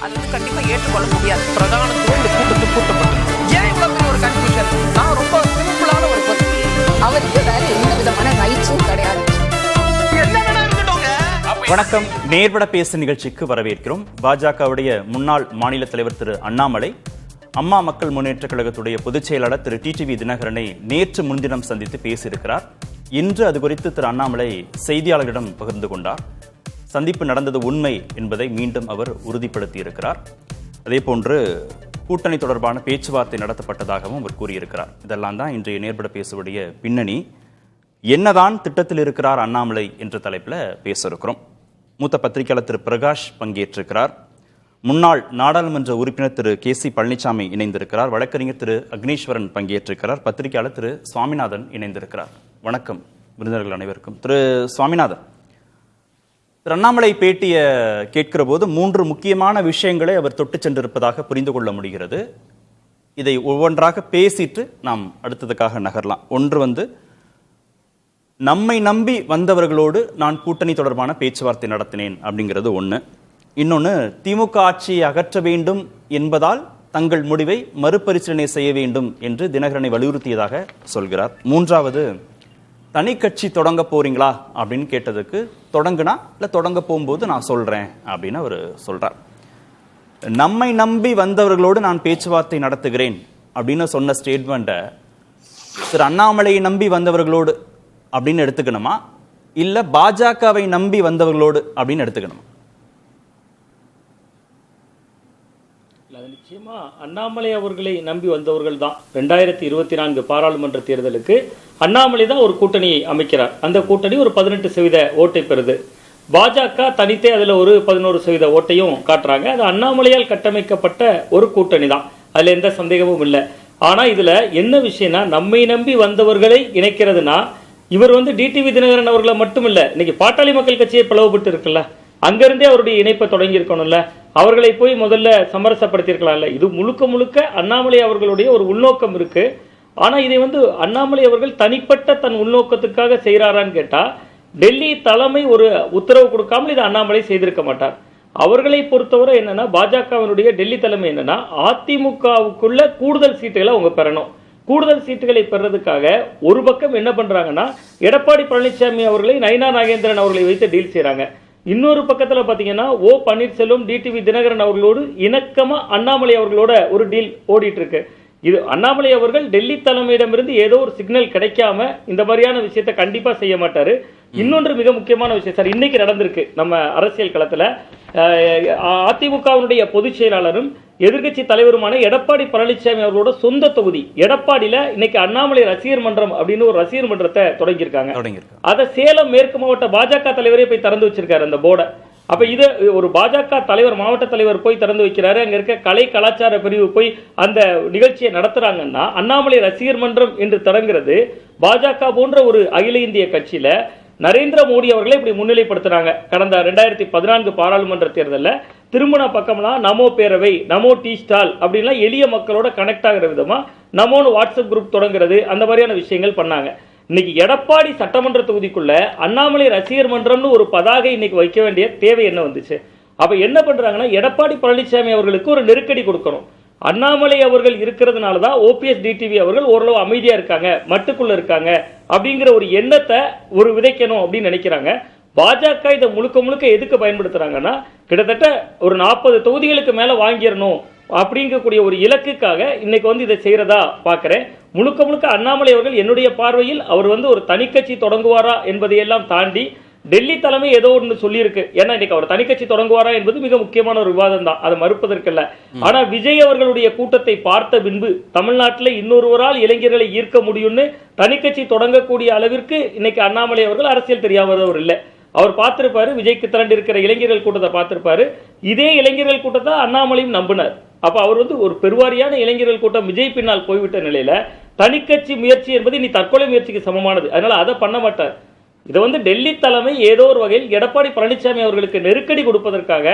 அது வந்து கண்டிப்பா ஏற்றுக்கொள்ள முடியாது. பிரதானத்துவம் இந்த கூட்டத்துக்கு கூட்டப்பட்டது. ஏன் இவ்வளவு பெரிய ஒரு கன்ஃபியூஷன்? நான் ரொம்ப சிம்பிளான ஒரு பர்சன். அவருக்கு வேற எந்த விதமான ரைட்ஸும் கிடையாது. வணக்கம். நேர்பட பேசு நிகழ்ச்சிக்கு வரவேற்கிறோம். பாஜகவுடைய முன்னாள் மாநில தலைவர் திரு அண்ணாமலை, அம்மா மக்கள் முன்னேற்ற கழகத்துடைய பொதுச் செயலாளர் திரு டிடிவி தினகரனை நேற்று முன்தினம் சந்தித்து பேசியிருக்கிறார். இன்று அது குறித்து திரு அண்ணாமலை செய்தியாளர்களிடம் பகிர்ந்து கொண்டார். சந்திப்பு நடந்தது உண்மை என்பதை மீண்டும் அவர் உறுதிப்படுத்தியிருக்கிறார். அதேபோன்று கூட்டணி தொடர்பான பேச்சுவார்த்தை நடத்தப்பட்டதாகவும் அவர் கூறியிருக்கிறார். இதெல்லாம் தான் இன்றைய நேர்பட பேசுடைய பின்னணி. என்னதான் திட்டத்தில் இருக்கிறார் அண்ணாமலை என்ற தலைப்பில் பேச இருக்கிறோம். மூத்த பத்திரிகையாளர் திரு பிரகாஷ் பங்கேற்றிருக்கிறார். முன்னாள் நாடாளுமன்ற உறுப்பினர் திரு கே.சி. பழனிசாமி இணைந்திருக்கிறார். வழக்கறிஞர் திரு அக்னீஸ்வரன் பங்கேற்றிருக்கிறார். பத்திரிகையாளர் திரு சுவாமிநாதன் இணைந்திருக்கிறார். வணக்கம் விருந்தினர்கள் அனைவருக்கும். திரு சுவாமிநாதன், திரு அண்ணாமலை பேட்டியை கேட்கிற போது 3 முக்கியமான விஷயங்களை அவர் தொட்டு சென்றிருப்பதாக புரிந்து கொள்ள முடிகிறது. இதை ஒவ்வொன்றாக பேசிட்டு நாம் அடுத்ததுக்காக நகரலாம். ஒன்று நம்மை நம்பி வந்தவர்களோடு நான் கூட்டணி தொடர்பான பேச்சுவார்த்தை நடத்தினேன் அப்படிங்கிறது ஒன்று. இன்னொன்று, திமுக ஆட்சியை அகற்ற வேண்டும் என்பதால் தங்கள் முடிவை மறுபரிசீலனை செய்ய வேண்டும் என்று தினகரனை வலியுறுத்தியதாக சொல்கிறார். மூன்றாவது, தனி கட்சி தொடங்க போறீங்களா அப்படின்னு கேட்டதுக்கு தொடங்குனா இல்லை தொடங்க போகும்போது நான் சொல்றேன் அப்படின்னு அவர் சொல்றார். நம்மை நம்பி வந்தவர்களோடு நான் பேச்சுவார்த்தை நடத்துகிறேன் அப்படின்னு சொன்ன ஸ்டேட்மெண்ட்டை திரு அண்ணாமலையை நம்பி வந்தவர்களோடு அப்படின்னு எடுத்துக்கணுமா இல்ல பாஜகவை நம்பி வந்தவர்களோடு அப்படின்னு எடுத்துக்கணுமா? நிச்சயமா அண்ணாமலை அவர்களை நம்பி வந்தவர்கள் தான் 2024 பாராளுமன்ற தேர்தலுக்கு அண்ணாமலை தான் ஒரு கூட்டணியை அமைக்கிறார். அந்த கூட்டணி ஒரு 18% ஓட்டை பெறுது. பாஜக தனித்தே அதுல ஒரு 11% ஓட்டையும் காட்டுறாங்க. அது அண்ணாமலையால் கட்டமைக்கப்பட்ட ஒரு கூட்டணி தான், அதுல எந்த சந்தேகமும் இல்லை. ஆனா இதுல என்ன விஷயம்னா, நம்மை நம்பி வந்தவர்களை இணைக்கிறதுனா இவர் டிடிவி தினகரன் அவர்களை மட்டும் இல்ல, இன்னைக்கு பாட்டாளி மக்கள் கட்சியை பிளவுபட்டு இருக்குல்ல, அங்கிருந்தே அவருடைய இணைப்பை தொடங்கி இருக்கணும்ல, அவர்களை போய் முதல்ல சமரசப்படுத்தி இருக்கலாம்ல. இது முழுக்க முழுக்க அண்ணாமலை அவர்களுடைய ஒரு உள்நோக்கம் இருக்கு. ஆனா இதை அண்ணாமலை அவர்கள் தனிப்பட்ட தன் உள்நோக்கத்துக்காக செய்யறாரான்னு கேட்டா, டெல்லி தலைமை ஒரு உத்தரவு கொடுக்காமல் இதை அண்ணாமலை செய்திருக்க மாட்டார். அவர்களை பொறுத்தவரை என்னன்னா, பாஜகவினுடைய டெல்லி தலைமை என்னன்னா, அதிமுகவுக்குள்ள கூடுதல் சீட்டுகளை அவங்க பெறணும். கூடுதல் சீட்டுகளை பெறதுக்காக ஒரு பக்கம் என்ன பண்றாங்கன்னா, எடப்பாடி பழனிசாமி அவர்களை நயினா நாகேந்திரன் அவர்களை வைத்து டீல் செய்யறாங்க. இன்னொரு பக்கத்துல பாத்தீங்கன்னா ஓ பன்னீர்செல்வம் டிடிவி தினகரன் அவர்களோடு இணக்கமா அண்ணாமலை அவர்களோட ஒரு டீல் ஓடிட்டு இருக்கு. இது அண்ணாமலை அவர்கள் டெல்லி தலைமையிடமிருந்து ஏதோ ஒரு சிக்னல் கிடைக்காம இந்த மாதிரியான விஷயத்தை கண்டிப்பா செய்ய மாட்டாரு. இன்னொன்று மிக முக்கியமான விஷயம் சார், இன்னைக்கு நடந்திருக்கு நம்ம அரசியல் களத்துல. அதிமுகவினுடைய பொதுச் செயலாளரும் எதிர்கட்சி தலைவருமான எடப்பாடி பழனிசாமி அவர்களோட சொந்த தொகுதி எடப்பாடியில இன்னைக்கு அண்ணாமலை ரசிகர் மன்றம் அப்படின்னு ஒரு ரசிகர் மன்றத்தை தொடங்கியிருக்காங்க. அதை சேலம் மேற்கு மாவட்ட பாஜக தலைவரே போய் திறந்து வச்சிருக்காரு அந்த போர்டை. அப்ப இது ஒரு பாஜக தலைவர், மாவட்ட தலைவர் போய் திறந்து வைக்கிறாரு. அங்க இருக்க கலை கலாச்சார பிரிவு போய் அந்த நிகழ்ச்சியை நடத்துறாங்கன்னா, அண்ணாமலை ரசிகர் மன்றம் என்று தொடங்குறது பாஜக போன்ற ஒரு அகில இந்திய கட்சியில நரேந்திர மோடி அவர்களை இப்படி முன்னிலைப்படுத்துறாங்க. கடந்த 2014 பாராளுமன்ற தேர்தலில் திருமண பக்கம்லாம் நமோ பேரவை, நமோ டீ ஸ்டால் அப்படின்லாம் எளிய மக்களோட கனெக்ட் ஆகிற விதமா நமோன்னு வாட்ஸ்அப் குரூப் தொடங்குறது, அந்த மாதிரியான விஷயங்கள் பண்ணாங்க. இன்னைக்கு எடப்பாடி சட்டமன்ற தொகுதிக்குள்ள அண்ணாமலை ரசிகர் மன்றம்னு ஒரு பதாகை இன்னைக்கு வைக்க வேண்டிய தேவை என்ன வந்துச்சு? அப்ப என்ன பண்றாங்கன்னா, எடப்பாடி பழனிசாமி அவர்களுக்கு ஒரு நெருக்கடி கொடுக்கணும். அண்ணாமலை அவர்கள் இருக்கிறதுனால தான் ஓபிஎஸ் டிடிவி அவர்கள் ஓரளவு அமைதியா இருக்காங்க, மட்டுக்குள்ள இருக்காங்க அப்படிங்கிற ஒரு எண்ணத்தை ஒரு விதைக்கணும் அப்படின்னு நினைக்கிறாங்க. பாஜக இதை முழுக்க முழுக்க எதுக்கு பயன்படுத்துறாங்கன்னா, கிட்டத்தட்ட ஒரு 40 தொகுதிகளுக்கு மேல வாங்கிடணும் அப்படிங்கக்கூடிய ஒரு இலக்குக்காக இன்னைக்கு இதை செய்யறதா பாக்குறேன். முழுக்க முழுக்க அண்ணாமலை அவர்கள் என்னுடைய பார்வையில் அவர் ஒரு தனிக்கட்சி தொடங்குவாரா என்பதையெல்லாம் தாண்டி டெல்லி தலைமை ஏதோ ஒன்று சொல்லியிருக்கு. ஏன்னா இன்னைக்கு அவர் தனிக்கட்சி தொடங்குவாரா என்பது மிக முக்கியமான ஒரு விவாதம் தான், அதை மறுப்பதற்கல்ல. ஆனா விஜய் அவர்களுடைய கூட்டத்தை பார்த்த பின்பு தமிழ்நாட்டில் இன்னொருவரால் இளைஞர்களை ஈர்க்க முடியும்னு தனிக்கட்சி தொடங்கக்கூடிய அளவிற்கு இன்னைக்கு அண்ணாமலை அவர்கள் அரசியல் தெரியாதவர் இல்லை. அவர் பார்த்திருப்பாரு, விஜய்க்கு திரண்டு இருக்கிற இளைஞர்கள் கூட்டத்தை பார்த்திருப்பாரு. இதே இளைஞர்கள் கூட்டத்தை அண்ணாமலையும் நம்பினார். அப்ப அவர் ஒரு பெருவாரியான இளைஞர்கள் கூட்டம் விஜய் பின்னால் போய்விட்ட நிலையில தனிக்கட்சி முயற்சி என்பது இனி தற்கொலை முயற்சிக்கு சமமானது. அதனால அதை பண்ண மாட்டார். இதை டெல்லி தலைமை ஏதோ ஒரு வகையில் எடப்பாடி பழனிசாமி அவர்களுக்கு நெருக்கடி கொடுப்பதற்காக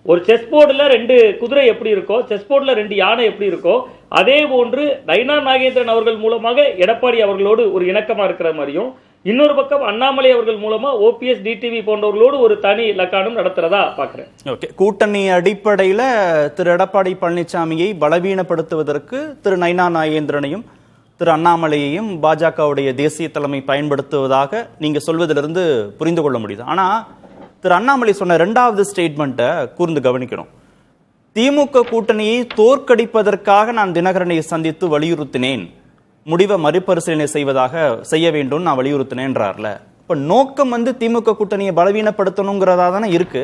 ஒரு செஸ் போர்டுல 2 குதிரை எப்படி இருக்கோ, செஸ் போர்டுல 2 யானை எப்படி இருக்கோ, அதே போன்று நயினா நாகேந்திரன் அவர்கள் மூலமாக எடப்பாடி அவர்களோடு ஒரு இணக்கமா இருக்கிற மாதிரியும், இன்னொரு பக்கம் அண்ணாமலை அவர்கள் மூலமா ஓபிஎஸ் டிடிவி போன்றவர்களோடு ஒரு தனி இலக்கானம் நடத்துறதா பாக்குறேன். ஓகே, கூட்டணி அடிப்படையில திரு எடப்பாடி பழனிசாமியை பலவீனப்படுத்துவதற்கு திரு நயினா நாகேந்திரனையும் திரு அண்ணாமலையையும் பாஜகவுடைய தேசிய தலைமை பயன்படுத்துவதாக நீங்க சொல்வதிலிருந்து புரிந்து கொள்ள முடியுது. ஆனா திரு அண்ணாமலை சொன்ன இரண்டாவது ஸ்டேட்மெண்ட்டை கூர்ந்து கவனிக்கணும். திமுக கூட்டணியை தோற்கடிப்பதற்காக நான் தினகரனை சந்தித்து வலியுறுத்தினேன், முடிவை மறுபரிசீலனை செய்ய வேண்டும் நான் வலியுறுத்தினேன்றார்ல. இப்ப நோக்கம் திமுக கூட்டணியை பலவீனப்படுத்தணுங்கிறதா தானே இருக்கு.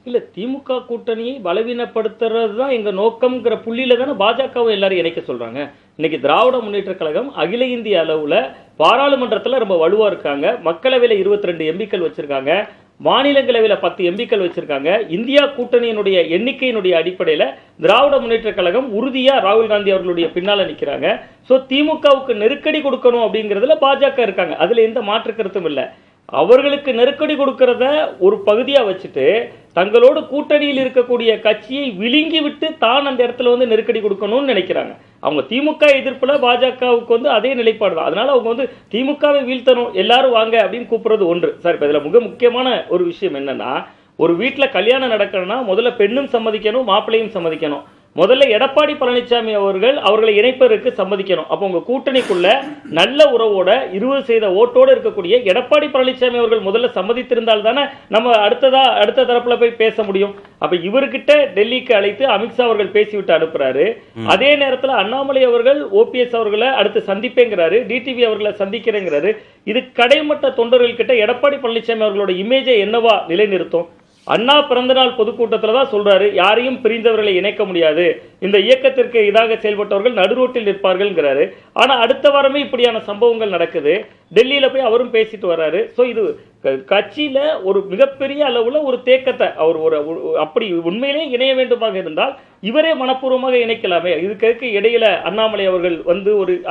இல்ல, திமுக கூட்டணியை பலவீனப்படுத்துறது தான் எங்க நோக்கம்ங்கிற புள்ளியில தானே பாஜகவை எல்லாரும் இணைக்க சொல்றாங்க. இன்னைக்கு திராவிட முன்னேற்ற கழகம் அகில இந்திய அளவுல பாராளுமன்றத்துல ரொம்ப வலுவா இருக்காங்க. மக்களவையில 22 எம்பிக்கள் வச்சிருக்காங்க, மாநிலங்களவையில் 10 எம்பிக்கள் வச்சிருக்காங்க. இந்தியா கூட்டணியினுடைய எண்ணிக்கையினுடைய அடிப்படையில திராவிட முன்னேற்ற கழகம் உறுதியா ராகுல் காந்தி அவர்களுடைய பின்னால நிக்கிறாங்க. சோ திமுகவுக்கு நெருக்கடி கொடுக்கணும் அப்படிங்கிறதுல பாஜக இருக்காங்க, அதுல எந்த மாற்று கருத்தும் இல்லை. அவர்களுக்கு நெருக்கடி கொடுக்கறத ஒரு பகுதியா வச்சுட்டு தங்களோடு கூட்டணியில் இருக்கக்கூடிய கட்சியை விழுங்கி விட்டு தான் அந்த இடத்துல நெருக்கடி கொடுக்கணும்னு நினைக்கிறாங்க. அவங்க திமுக எதிர்ப்புல பாஜகவுக்கு அதே நிலைப்பாடு தான். அதனால அவங்க திமுகவை வீழ்த்தணும், எல்லாரும் வாங்க அப்படின்னு கூப்பிடுறது ஒன்று. சார், இப்ப இதுல மிக முக்கியமான ஒரு விஷயம் என்னன்னா, ஒரு வீட்டுல கல்யாணம் நடக்கணும்னா முதல்ல பெண்ணும் சம்மதிக்கணும், மாப்பிள்ளையும் சம்மதிக்கணும். முதல்ல எடப்பாடி பழனிசாமி அவர்களை இணைப்பதற்கு சம்மதிக்கணும். அப்போ உங்க கூட்டணிக்குள்ள நல்ல உறவோட 20% ஓட்டோடு இருக்கக்கூடிய எடப்பாடி பழனிசாமி அவர்கள் முதல்ல சம்மதித்திருந்தால் தானே நம்ம அடுத்த தரப்புல போய் பேச முடியும். அப்ப இவர்கிட்ட டெல்லிக்கு அழைத்து அமித்ஷா அவர்கள் பேசிவிட்டு அனுப்புறாரு. அதே நேரத்தில் அண்ணாமலை அவர்கள் ஓபிஎஸ் அவர்களை அடுத்து சந்திப்பேங்கிறாரு, டிடிவி அவர்களை சந்திக்கிறேங்கிறாரு. இது கடைமட்ட தொண்டர்கள் கிட்ட எடப்பாடி பழனிசாமி அவர்களோட இமேஜை என்னவா நிலைநிறுத்தும்? அண்ணா பிறந்தநாள் பொதுக்கூட்டத்தில் தான் சொல்றாரு, யாரையும் பிரிந்தவர்களை இணைக்க முடியாது, இந்த இயக்கத்திற்கு இதாக செயல்பட்டவர்கள் நடுரோட்டில் நிற்பார்கள்ங்கிறாரு. ஆனா அடுத்த வாரமே இப்படியான சம்பவங்கள் நடக்குது. டெல்லியில போய் அவரும் பேசிட்டு வர்றாரு. சோ இது கட்சியில ஒரு மிகப்பெரிய அளவுல ஒரு தேக்கத்தை அவர் அப்படி உண்மையிலே இணைய வேண்டுமாக இருந்தால் இவரே மனப்பூர்வமாக இணைக்கலாமே. இதுக்கு இடையில அண்ணாமலை அவர்கள்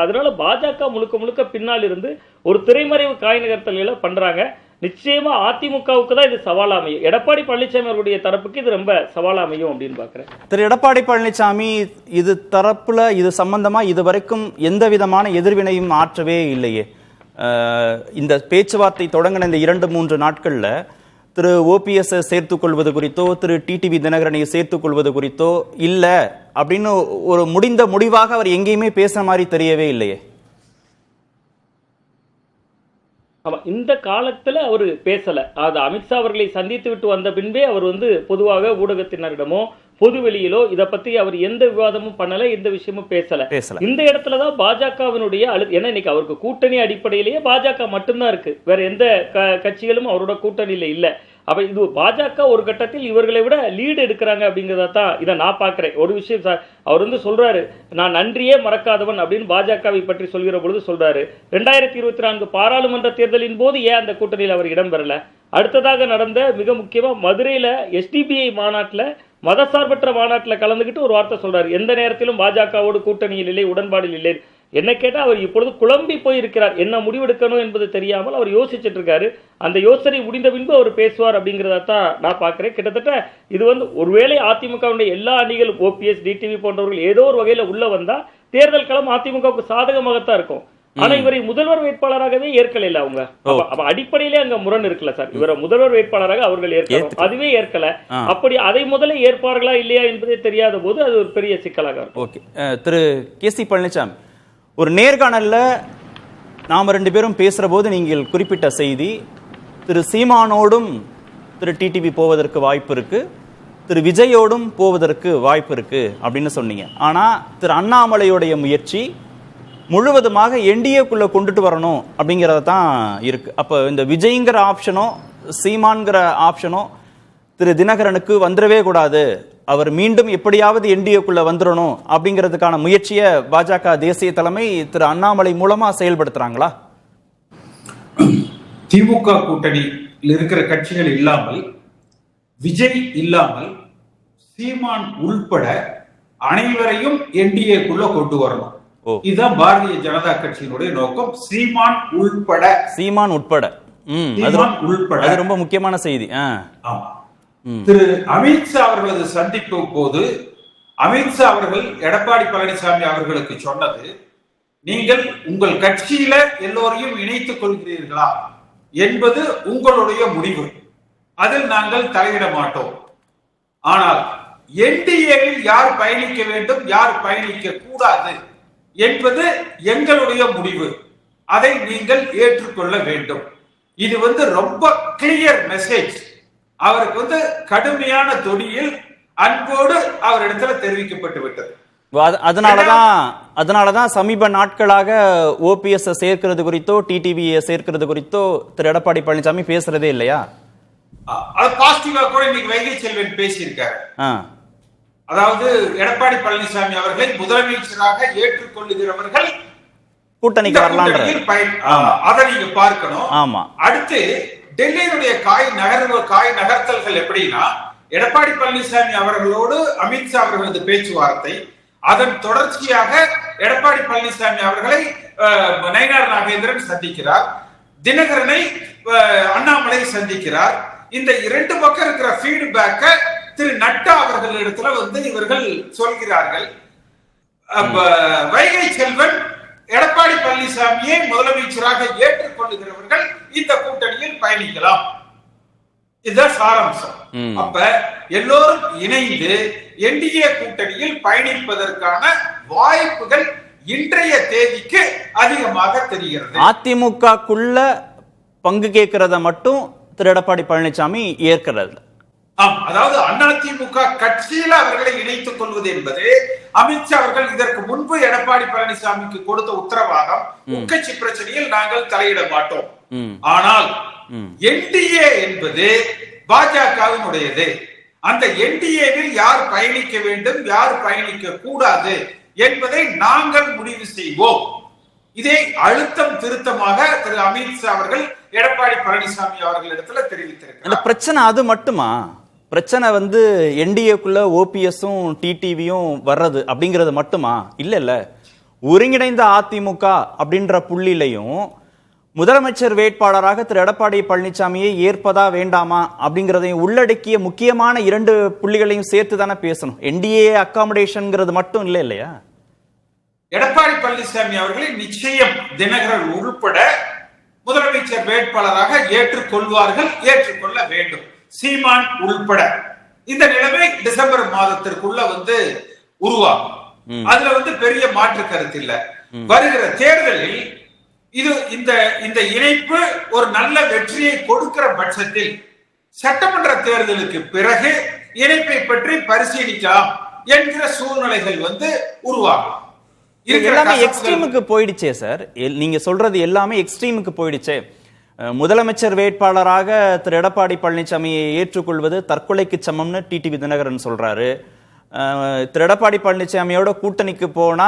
அதனால பாஜக முழுக்க முழுக்க பின்னால் இருந்து ஒரு திரைமறைவு காய் நகர்த்தல்களை பண்றாங்க. நிச்சயமா அதிமுகவுக்கு தான் இது சவால் அமையும், எடப்பாடி பழனிசாமி அவருடைய தரப்புக்கு இது ரொம்ப சவால் அமையும் அப்படின்னு பாக்குறேன். திரு எடப்பாடி பழனிசாமி இது தரப்புல இது சம்பந்தமா இதுவரைக்கும் எந்த விதமான எதிர்வினையும் ஆற்றவே இல்லையே. இந்த பேச்சுவார்த்தை தொடங்கின இந்த 2-3 நாட்கள்ல திரு ஓபிஎஸ் சேர்த்துக் கொள்வது குறித்தோ திரு டிடிவி தினகரனை சேர்த்துக் கொள்வது குறித்தோ இல்ல அப்படின்னு ஒரு முடிவாக அவர் எங்கேயுமே பேசுற மாதிரி தெரியவே இல்லையே. இந்த காலத்துல அவர் பேசல. அது அமித்ஷா அவர்களை சந்தித்து விட்டு வந்த பின்பே அவர் பொதுவாக ஊடகத்தினரிடமோ பொது வெளியிலோ இதை பத்தி அவர் எந்த விவாதமும் பண்ணல, எந்த விஷயமும் பேசல. இந்த இடத்துலதான் பாஜகவினுடைய ஏன்னா இன்னைக்கு அவருக்கு கூட்டணி அடிப்படையிலேயே பாஜக மட்டும்தான் இருக்கு, வேற எந்த கட்சிகளும் அவரோட கூட்டணியில இல்ல. அப்ப இது பாஜக ஒரு கட்டத்தில் இவர்களை விட லீடு எடுக்கிறாங்க அப்படிங்கிறத தான் இதை நான் பாக்குறேன். ஒரு விஷயம் சார், அவர் சொல்றாரு, நான் நன்றியே மறக்காதவன் அப்படின்னு பாஜகவை பற்றி சொல்கிற பொழுது சொல்றாரு, 2024 பாராளுமன்ற தேர்தலின் போது ஏன் அந்த கூட்டணியில் அவர் இடம்பெறல? அடுத்ததாக நடந்த மிக முக்கியமா மதுரையில எஸ்டிபிஐ மாநாட்டுல மதசார்பற்ற மாநாட்டில் கலந்துகிட்டு ஒரு வார்த்தை சொல்றாரு, எந்த நேரத்திலும் பாஜகவோடு கூட்டணியில் இல்லை, உடன்பாடில் இல்லை. என்ன கேட்டா அவர் இப்பொழுது குழம்பி போயிருக்கிறார், என்ன முடிவெடுக்கணும் என்பது தெரியாமல் அவர் யோசிச்சுட்டு இருக்காரு. அந்த யோசனை முடிந்த பின்பு அவர் பேசுவார் அப்படிங்கிறத தான் நான் பார்க்கிறேன். கிட்டத்தட்ட இது ஒருவேளை அதிமுகவுடைய எல்லா அணிகளும் ஓபிஎஸ் டிடிவி போன்றவர்கள் ஏதோ ஒரு வகையில உள்ள வந்தா தேர்தல் களம் அதிமுகவுக்கு சாதகமாகத்தான் இருக்கும். ஆனா இவரை முதல்வர் வேட்பாளராகவே ஏற்கல இல்ல அவங்க. அடிப்படையிலே அங்க முரண் இருக்குல்ல சார், இவரை முதல்வர் வேட்பாளராக அவர்கள் ஏற்கணும், அதுவே ஏற்கல. அப்படி அதை முதல்ல ஏற்பார்களா இல்லையா என்பதே தெரியாத போது அது ஒரு பெரிய சிக்கலாக இருக்கும். ஓகே, திரு கே.சி. பழனிசாமி, ஒரு நேர்காணல்ல நாம 2 பேரும் பேசுற போது நீங்கள் குறிப்பிட்ட செய்தி, திரு சீமானோடும் திரு டிடிவி போவதற்கு வாய்ப்பு இருக்கு, திரு விஜயோடும் போவதற்கு வாய்ப்பு இருக்கு அப்படின்னு சொன்னீங்க. ஆனா திரு அண்ணாமலையுடைய முயற்சி முழுவதுமாக என்டிஏக்குள்ள கொண்டுட்டு வரணும் அப்படிங்கறது தான் இருக்கு. அப்ப இந்த விஜய்ங்கிற ஆப்ஷனோ சீமான்கிற ஆப்ஷனோ திரு தினகரனுக்கு வந்துடவே கூடாது, அவர் மீண்டும் எப்படியாவது என்டிஏக்குள்ள வந்துடணும் அப்படிங்கிறதுக்கான முயற்சியை பாஜக தேசிய தலைமை திரு அண்ணாமலை மூலமா செயல்படுத்துறாங்களா? திமுக கூட்டணியில் இருக்கிற கட்சிகள் இல்லாமல், விஜய் இல்லாமல், சீமான் உள்பட அனைவரையும் என்டிஏக்குள்ள கொண்டு வரணும். இதுதான் பாரதிய ஜனதா கட்சியினுடைய நோக்கம். சீமான் உள்பட அது ரொம்ப முக்கியமான செய்தி. திரு அமித்ஷா அவர்களது சந்திப்பு போது அமித்ஷா அவர்கள் எடப்பாடி பழனிசாமி அவர்களுக்கு சொன்னது, நீங்கள் உங்கள் கட்சியில எல்லோரையும் இணைத்துக் கொள்கிறீர்களா என்பது உங்களுடைய முடிவு. அதில் நாங்கள் தலையிட மாட்டோம். ஆனால் என்டிஏவில் யார் பயணிக்க வேண்டும், யார் பயணிக்க கூடாது என்பது எங்களுடைய முடிவு. அதை நீங்கள் ஏற்றுக்கொள்ள வேண்டும். இது ரொம்ப கிளியர் மெசேஜ். அவருக்கு கடுமையான தொனியில் அன்போடு அவரிடத்துல தெரிவிக்கப்பட்டு விட்டது. அதனாலதான் சமீப நாட்களாக ஓபிஎஸ் சேர்க்கிறது குறித்தோ டிடிவியை சேர்க்கிறது குறித்தோ திரு எடப்பாடி பழனிசாமி பேசுறதே இல்லையா? அது பாசிட்டிவா கூட இன்னைக்கு வைகை செல்வன் பேசியிருக்காரு. அதாவது எடப்பாடி பழனிசாமி அவர்களை முதலமைச்சராக ஏற்றுக்கொள்ளுகிறவர்கள் கூட்டணிக்கு வரலாம். அதை நீங்க பார்க்கணும். ஆமா. அடுத்து டெல்லியினுடைய காய் நகர்த்தல்கள் எப்படின்னா, எடப்பாடி பழனிசாமி அவர்களோடு அமித்ஷா அவர்களது பேச்சுவார்த்தை, அதன் தொடர்ச்சியாக எடப்பாடி பழனிசாமி அவர்களை நயினார் நாகேந்திரன் சந்திக்கிறார், தினகரனை அண்ணாமலை சந்திக்கிறார். இந்த இரண்டு பக்கம் இருக்கிற ஃபீட்பேக்க திரு நட்டா அவர்களிடத்துல இவர்கள் சொல்கிறார்கள். வைகை செல்வன் எடப்பாடி பழனிசாமியை முதலமைச்சராக ஏற்றுக்கொள்ளுகிறவர்கள் இந்த கூட்டணியில் பயணிக்கலாம். இதுதான் சாராம்சம். அப்ப எல்லோரும் இணைந்து என்டிஏ கூட்டணியில் பயணிப்பதற்கான வாய்ப்புகள் இன்றைய தேதிக்கு அதிகமாக தெரிகிறது. அதிமுகக்குள்ள பங்கு கேட்கிறத மட்டும் திரு எடப்பாடி பழனிசாமி ஏற்கிறது. அதாவது அதிமுக கட்சியில அவர்களை இணைத்துக் கொள்வது என்பது அமித்ஷா அவர்கள் இதற்கு முன்பு எடப்பாடி பழனிசாமிக்கு கொடுத்த உத்தரவாதம். உட்கட்சி பிரச்சனையில் நாங்கள் தலையிட மாட்டோம். ஆனால் என்டிஏ என்பது பாஜகவினுடையது. அந்த என்டிஏவில் யார் பயணிக்க வேண்டும், யார் பயணிக்க கூடாது என்பதை நாங்கள் முடிவு செய்வோம். இதை அழுத்தம் திருத்தமாக திரு அமித்ஷா அவர்கள் எடப்பாடி பழனிசாமி அவர்களிடத்துல தெரிவித்திருக்கிறார். அந்த பிரச்சனை அது மட்டுமா? பிரச்சனை என்டிஏக்குள்ள ஓபிஎஸும் டிடிவியும் வர்றது அப்படிங்கிறது மட்டுமா? இல்ல, ஒருங்கிணைந்த அதிமுக அப்படின்ற புள்ளிலையும் முதலமைச்சர் வேட்பாளராக திரு எடப்பாடி பழனிசாமியை ஏற்பதா வேண்டாமா அப்படிங்கிறதையும் உள்ளடக்கிய முக்கியமான 2 புள்ளிகளையும் சேர்த்து தானே பேசணும். என்டிஏ அகாமடேஷன்ங்கிறது மட்டும் இல்லையா? எடப்பாடி பழனிசாமி அவர்களை நிச்சயம் தினகரன் உள்பட முதலமைச்சர் வேட்பாளராக ஏற்றுக்கொள்வார்கள், ஏற்றுக்கொள்ள வேண்டும். சீமான் உள்பட. இந்த நிலைமை டிசம்பர் மாதத்திற்குள்ள உருவாகும். அதுல பெரிய மாற்று கருத்து இல்ல. வருகிற தேர்தலில் இது இந்த இணைப்பு ஒரு நல்ல வெற்றியை கொடுக்கிற பட்சத்தில் சட்டமன்ற தேர்தலுக்கு பிறகு இணைப்பை பற்றி பரிசீலிக்கலாம் என்கிற சூழ்நிலைகள் உருவாகும். எல்லாமே எக்ஸ்ட்ரீமுக்கு போயிடுச்சே சார். நீங்க சொல்றது எல்லாமே எக்ஸ்ட்ரீமுக்கு போயிடுச்சே. முதலமைச்சர் வேட்பாளராக திரு எடப்பாடி பழனிசாமியை ஏற்றுக்கொள்வது தற்கொலைக்கு சமம்னு டிடிவி தினகரன் சொல்றாரு. திரு எடப்பாடி பழனிசாமியோட கூட்டணிக்கு போனா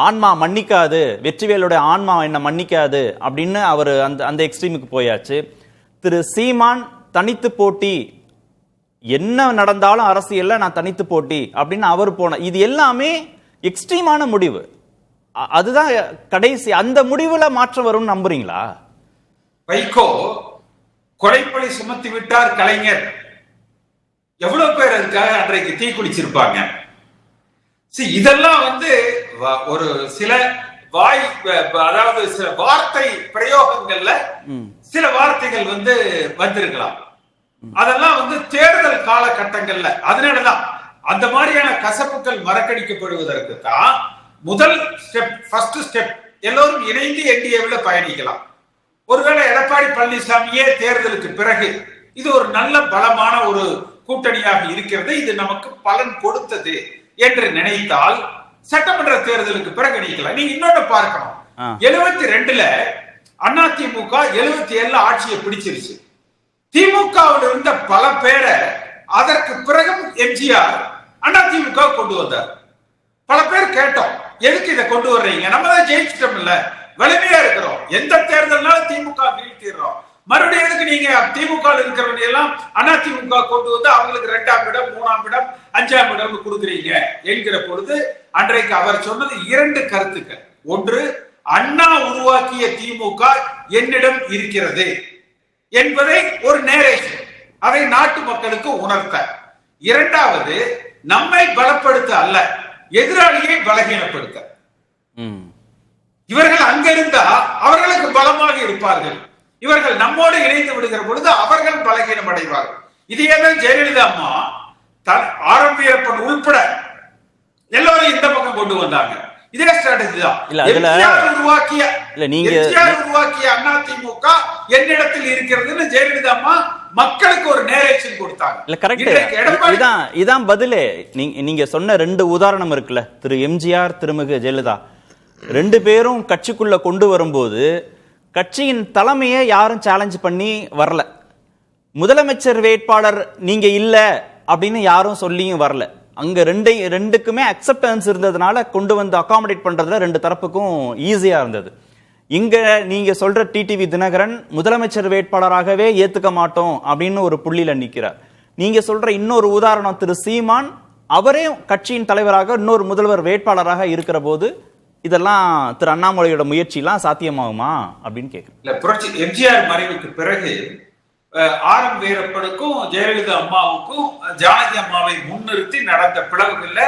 ஆன்மா மன்னிக்காது, வெற்றிவேலுடைய ஆன்மா என்ன மன்னிக்காது அப்படின்னு அவர் அந்த எக்ஸ்ட்ரீமுக்கு போயாச்சு. திரு சீமான் தனித்து போட்டி, என்ன நடந்தாலும் அரசியல்ல நான் தனித்து போட்டி அப்படின்னு அவர் போன, இது எல்லாமே எக்ஸ்ட்ரீமான முடிவு. அதுதான் கடைசி. அந்த முடிவுல மாற்றம் வரும்னு நம்புறீங்களா? வைகோ கொலைப்பழி சுமத்தி விட்டார் கலைஞர். எவ்வளவு பேர் அதுக்காக அன்றைக்கு தீ குளிச்சிருப்பாங்க. இதெல்லாம் ஒரு சில அதாவது சில வார்த்தை பிரயோகங்கள்ல சில வார்த்தைகள் வந்திருக்கலாம். அதெல்லாம் தேர்தல் காலகட்டங்கள்ல. அதனாலதான் அந்த மாதிரியான கசப்புகள் மறக்கடிக்கப்படுவதற்கு தான் முதல் ஸ்டெப், ஃபர்ஸ்ட் ஸ்டெப் எல்லோரும் இணைந்து என்டிஏவில் பயணிக்கலாம். ஒருவேளை எடப்பாடி பழனிசாமியே தேர்தலுக்கு பிறகு இது ஒரு நல்ல பலமான ஒரு கூட்டணியாக இருக்கிறது, இது நமக்கு பலன் கொடுத்தது என்று நினைத்தால் சட்டமன்ற தேர்தலுக்கு பிறகு நீக்கலாம். நீங்க இன்னொன்னு பார்க்கணும். 72ல அதிமுக 77 ஆட்சியை பிடிச்சிருச்சு. திமுகவில் இருந்த பல பேரை அதற்கு பிறகும் எம்ஜிஆர் அதிமுக கொண்டு வந்தார். பல பேர் கேட்டோம், எதுக்கு இதை கொண்டு வர்றீங்க? நம்ம தான் ஜெயிச்சிட்டோம், இல்ல வலிமையா இருக்கிறோம், எந்த தேர்தல்னாலும் திமுக வீழ்த்திடுறோம், மறுபடியும் எதுக்கு நீங்க திமுக இருக்கிறவங்க எல்லாம் அதிமுக கொண்டு வந்து அவங்களுக்கு 2ஆம் இடம் 3ஆம் இடம் 5ஆம் இடம் கொடுக்குறீங்க என்கிற பொழுது அன்றைக்கு அவர் சொன்னது 2 கருத்துக்கள். ஒன்று, அண்ணா உருவாக்கிய திமுக என்னிடம் இருக்கிறது என்பதை ஒரு நேரேஷன், அதை நாட்டு மக்களுக்கு உணர்த்த. இரண்டாவது, நம்மை பலப்படுத்த அல்ல, எதிராளியை பலகீனப்படுத்த. இவர்கள் அங்க இருந்தா அவர்களுக்கு பலமாக இருப்பார்கள். இவர்கள் நம்மோடு இணைந்து விடுகிற பொழுது அவர்கள் பலகீனம் அடைவார்கள். இதேதான் ஜெயலலிதா அம்மா ஆர்.எம். வீரப்பன் உள்பட எல்லாரும் இந்த பக்கம் கொண்டு வந்தாங்க. இதே ஸ்ட்ராட்டஜி தான். உருவாக்கிய அதிமுக என்னிடத்தில் இருக்கிறதுன்னு ஜெயலலிதா அம்மா மக்களுக்கு ஒரு நேரேஷன் கொடுத்தாங்க. இல்ல கரெக்ட். இதான் பதிலே. நீங்க சொன்ன 2 உதாரணம் இருக்குல்ல, திரு எம்ஜிஆர், திருமிகு ஜெயலலிதா, 2 பேரும் கட்சிக்குள்ள கொண்டு வரும்போது கட்சியின் தலைமையை யாரும் சேலஞ்ச் பண்ணி வரல. முதலமைச்சர் வேட்பாளர் நீங்க இல்ல அப்படின்னு யாரும் சொல்லியும் வரல. அங்க ரெண்டுக்குமே அக்செப்டன்ஸ் இருந்ததுனால கொண்டு வந்து அகாமடேட் பண்றதுல 2 தரப்புக்கும் ஈஸியா இருந்தது. இங்க நீங்க சொல்ற டிடிவி தினகரன் முதலமைச்சர் வேட்பாளராகவே ஏத்துக்க மாட்டோம் அப்படின்னு ஒரு புள்ளியில நிக்கிறார். நீங்க சொல்ற இன்னொரு உதாரணம் திரு சீமான், அவரே கட்சியின் தலைவராக இன்னொரு முதல்வர் வேட்பாளராக இருக்கிற போது இதெல்லாம் திரு அண்ணாமலையோட முயற்சி எல்லாம் சாத்தியமாகுமா அப்படின்னு கேட்கிறேன். புரட்சி எம்ஜிஆர் மறைவுக்கு பிறகு ஆர்.எம். வீரப்பனுக்கும் ஜெயலலிதா அம்மாவுக்கும் ஜானகி அம்மாவை முன்னிறுத்தி நடந்த பிளவுகள்ல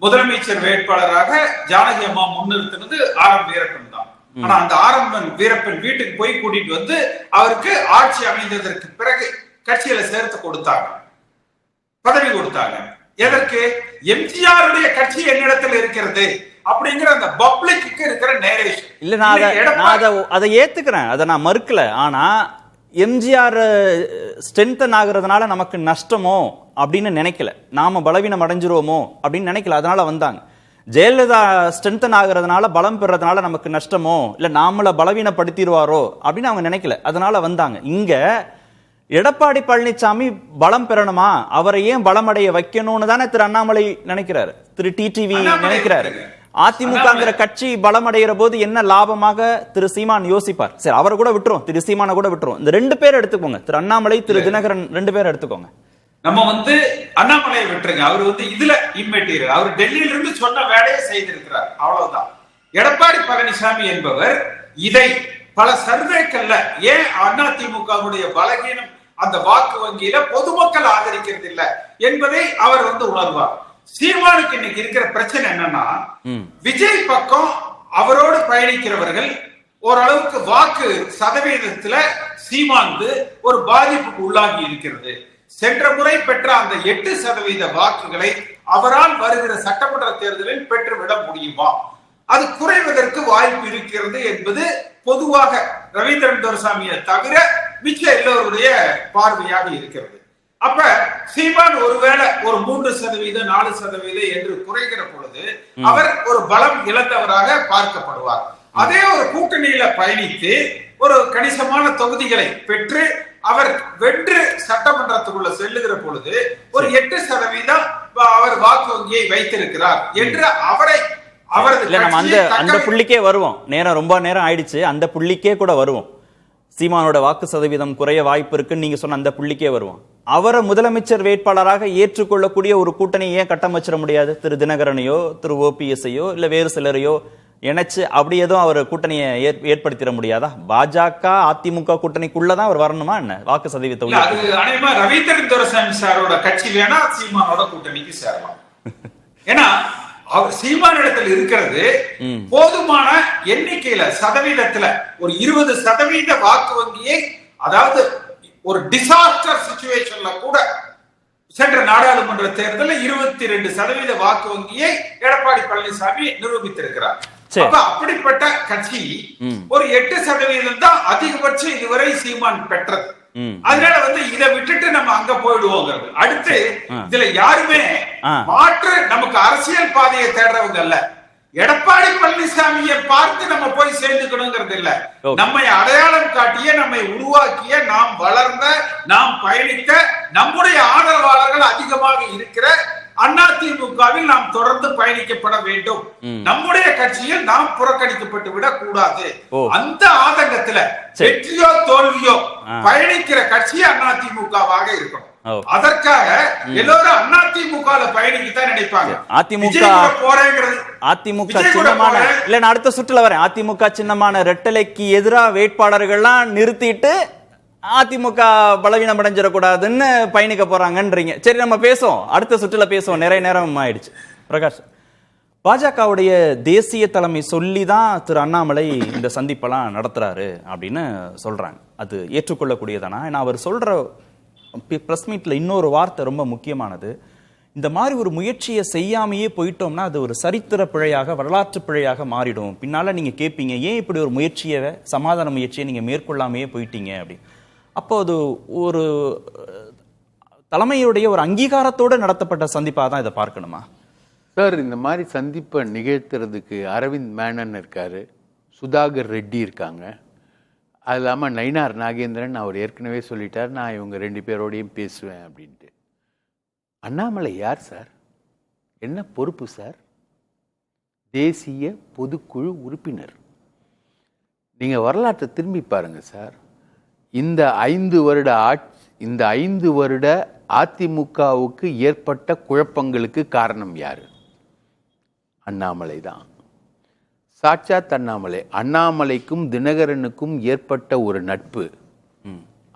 முதலமைச்சர் வேட்பாளராக ஜானகி அம்மா முன்னிறுத்தினது ஆர்.எம். வீரப்பன் தான். ஆனா அந்த ஆர்.எம். வீரப்பன் வீட்டுக்கு போய் கூட்டிட்டு வந்து அவருக்கு ஆட்சி அமைந்ததற்கு பிறகு கட்சியில சேர்த்து கொடுத்தாங்க, பதவி கொடுத்தாங்க. எதற்கு? எம்ஜிஆருடைய கட்சி என்னிடத்தில் இருக்கிறது அப்படிங்கிற அந்த பப்ளிக்கு இருக்கிற நேரேஷன். இல்ல நான் அதை ஏத்துக்கிறேன், அதை நான் மறுக்கல. ஆனா எம்ஜிஆர் ஸ்ட்ரென்தன் ஆகுறதுனால நமக்கு நஷ்டமோ அப்படின்னு நினைக்கல, நாம பலவீனம் அடைஞ்சிருவோமோ அப்படின்னு நினைக்கல, அதனால வந்தாங்க. ஜெயலலிதா ஸ்ட்ரென்தன் ஆகுறதுனால பலம் பெறதுனால நமக்கு நஷ்டமோ இல்ல நாமளை பலவீனப்படுத்திடுவாரோ அப்படின்னு அவங்க நினைக்கல, அதனால வந்தாங்க. இங்க எடப்பாடி பழனிசாமி பலம் பெறணுமா, அவரை ஏன் பலமடைய வைக்கணும்னு தானே திரு அண்ணாமலை நினைக்கிறாரு, திரு டிடிவி நினைக்கிறாரு. அதிமுகங்கிற கட்சி பலமடைகிற போது என்ன லாபமாக திரு சீமான் யோசிப்பார். சரி, அவரை கூட விட்டுரும், திரு சீமான கூட விட்டுரும். இந்த 2 பேர் எடுத்துக்கோங்க, திரு அண்ணாமலை, திரு தினகரன் 2 பேர் எடுத்துக்கோங்க. நம்ம அண்ணாமலையை விட்டுருங்க, அவர் இதுல இம்மெட்டீரியல், அவர் டெல்லியில இருந்து சொன்ன வேலையை செய்திருக்கிறார், அவ்வளவுதான். எடப்பாடி பழனிசாமி என்பவர் இதை பல சர்வேக்கள்ல ஏன் அதிமுகவுடைய பலகீனம் அந்த வாக்கு வங்கியில பொதுமக்கள் ஆதரிக்கிறது இல்லை என்பதை அவர் உணர்வார். சீமானுக்கு இன்னைக்கு இருக்கிற பிரச்சனை என்னன்னா, விஜய் பக்கம் அவரோடு பயணிக்கிறவர்கள் ஓரளவுக்கு வாக்கு சதவீதத்துல சீமான் ஒரு பாதிப்புக்கு உள்ளாகி இருக்கிறது. சென்ற முறை பெற்ற அந்த 8% வாக்குகளை அவரால் வருகிற சட்டமன்ற தேர்தலில் பெற்றுவிட முடியுமா, அது குறைவதற்கு வாய்ப்பு இருக்கிறது என்பது பொதுவாக ரவீந்திரன் துரைசாமியை தவிர மிச்ச எல்லோருடைய பார்வையாக இருக்கிறது. அப்ப சீமான் ஒருவேளை ஒரு 3%, 4% என்று குறைகிற பொழுது அவர் ஒரு பலம் இழந்தவராக பார்க்கப்படுவார். அதே ஒரு கூட்டணியில பயணித்து ஒரு கணிசமான தொகுதிகளை பெற்று அவர் வென்று சட்டமன்றத்துக்குள்ள செல்லுகிற பொழுது ஒரு 8% அவர் வாக்கு வங்கியை வைத்திருக்கிறார் என்று அவரை அந்த புள்ளிக்கே வருவோம். ரொம்ப நேரம் ஆயிடுச்சு, அந்த புள்ளிக்கே கூட வருவோம். சீமானோட வாக்கு சதவீதம் குறைய வாய்ப்பு இருக்குன்னு நீங்க சொன்ன அந்த புள்ளிக்கே வருவோம். அவரை முதலமைச்சர் வேட்பாளராக ஏற்றுக்கொள்ளக்கூடிய ஒரு கூட்டணியை ஏன் கட்டமைச்சிட முடியாது? திரு தினகரனையோ திரு ஓபிஎஸ்ஐயோ இல்ல வேறு சிலரையோ இணைச்சு அப்படி எதுவும் அவர் கூட்டணியை ஏற்படுத்திட முடியாதா? பாஜக அதிமுக கூட்டணிக்குள்ளதான் அவர் வரணுமா என்ன வாக்கு சதவீதம்? ரவீந்திரன் துரைசாமி சாரோட கட்சி வேணா சீமானோட கூட்டணிக்கு சேரலாம். ஏன்னா அவர் சீமானிடத்தில் இருக்கிறது போதுமான எண்ணிக்கையில சதவீதத்துல ஒரு 20% வாக்கு வங்கியை, அதாவது ஒரு டிசாஸ்டர் சிச்சுவேஷன்ல கூட சென்ற நாடாளுமன்ற தேர்தலில் 22% வாக்கு வங்கியை எடப்பாடி பழனிசாமி நிரூபித்திருக்கிறார். அப்படிப்பட்ட கட்சி ஒரு 8% தான் அதிகபட்சம் இதுவரை சீமான் பெற்றது. அதனால இதை விட்டுட்டு நம்ம அங்க போயிடுவோங்கிறது. அடுத்து இதுல யாருமே மாற்று நமக்கு அரசியல் பாதையை தேடுறவங்க அல்ல. எடப்பாடி பழனிசாமியை பார்த்து நம்ம போய் சேர்ந்துக்கணுங்கிறது இல்ல. நம்மை அடையாளம் காட்டிய, நம்மை உருவாக்கிய, நாம் வளர்ந்த, நாம் பயணித்த நம்முடைய ஆதரவாளர்கள் அதிகமாக இருக்கிற அதிமுகவில் நாம் தொடர்ந்து பயணிக்கப்பட வேண்டும். நம்முடைய கட்சியில் நாம் புறக்கணிக்கப்பட்டு விடக் கூடாது. அந்த ஆதங்கத்துல வெற்றியோ தோல்வியோ பயணிக்கிற கட்சி அதிமுகவாக இருக்கணும். அதற்காக எல்லோரும் அதிமுக பயணிக்கத்தான் நினைப்பாங்க. அதிமுக சின்னமான இல்ல, நான் அடுத்த சுற்றுல வரேன். அதிமுக சின்னமான ரெட்டலைக்கு எதிராக வேட்பாளர்கள்லாம் நிறுத்திட்டு அதிமுக பலவீனம் அடைஞ்சிடக்கூடாதுன்னு பயணிக்க போறாங்கன்றீங்க. சரி, நம்ம பேசுவோம், அடுத்த சுற்றுல பேசுவோம், நிறைய நேரம் ஆயிடுச்சு. பிரகாஷ், பாஜகவுடைய தேசிய தலைமை சொல்லி தான் திரு அண்ணாமலை இந்த சந்திப்பெல்லாம் நடத்துறாரு அப்படின்னு சொல்றாங்க. அது ஏற்றுக்கொள்ளக்கூடியதானா? ஏன்னா அவர் சொல்ற பிரஸ் மீட்ல இன்னொரு வார்த்தை ரொம்ப முக்கியமானது. இந்த மாதிரி ஒரு முயற்சியை செய்யாமையே போயிட்டோம்னா அது ஒரு சரித்திர பிழையாக, வரலாற்று பிழையாக மாறிடும். பின்னால நீங்க கேட்பீங்க, ஏன் இப்படி ஒரு முயற்சியை, சமாதான முயற்சியை நீங்க மேற்கொள்ளாமையே போயிட்டீங்க அப்படின்னு. அப்போ அது ஒரு தலைமையுடைய ஒரு அங்கீகாரத்தோடு நடத்தப்பட்ட சந்திப்பாக தான் இதை பார்க்கணுமா சார்? இந்த மாதிரி சந்திப்பை நிகழ்த்துறதுக்கு அரவிந்த் மேனன் இருக்காரு, சுதாகர் ரெட்டி இருக்காங்க, அது இல்லாமல் நயினார் நாகேந்திரன் அவர் ஏற்கனவே சொல்லிட்டார், நான் இவங்க 2 பேரோடையும் பேசுவேன் அப்படின்ட்டு. அண்ணாமலை யார் சார்? என்ன பொறுப்பு சார்? தேசிய பொதுக்குழு உறுப்பினர். நீங்கள் வரலாற்றை திரும்பி பாருங்க சார். இந்த 5 வருட அதிமுகவுக்கு ஏற்பட்ட குழப்பங்களுக்கு காரணம் யாரு? அண்ணாமலை தான். சாட்சாத் அண்ணாமலைக்கும் தினகரனுக்கும் ஏற்பட்ட ஒரு நட்பு.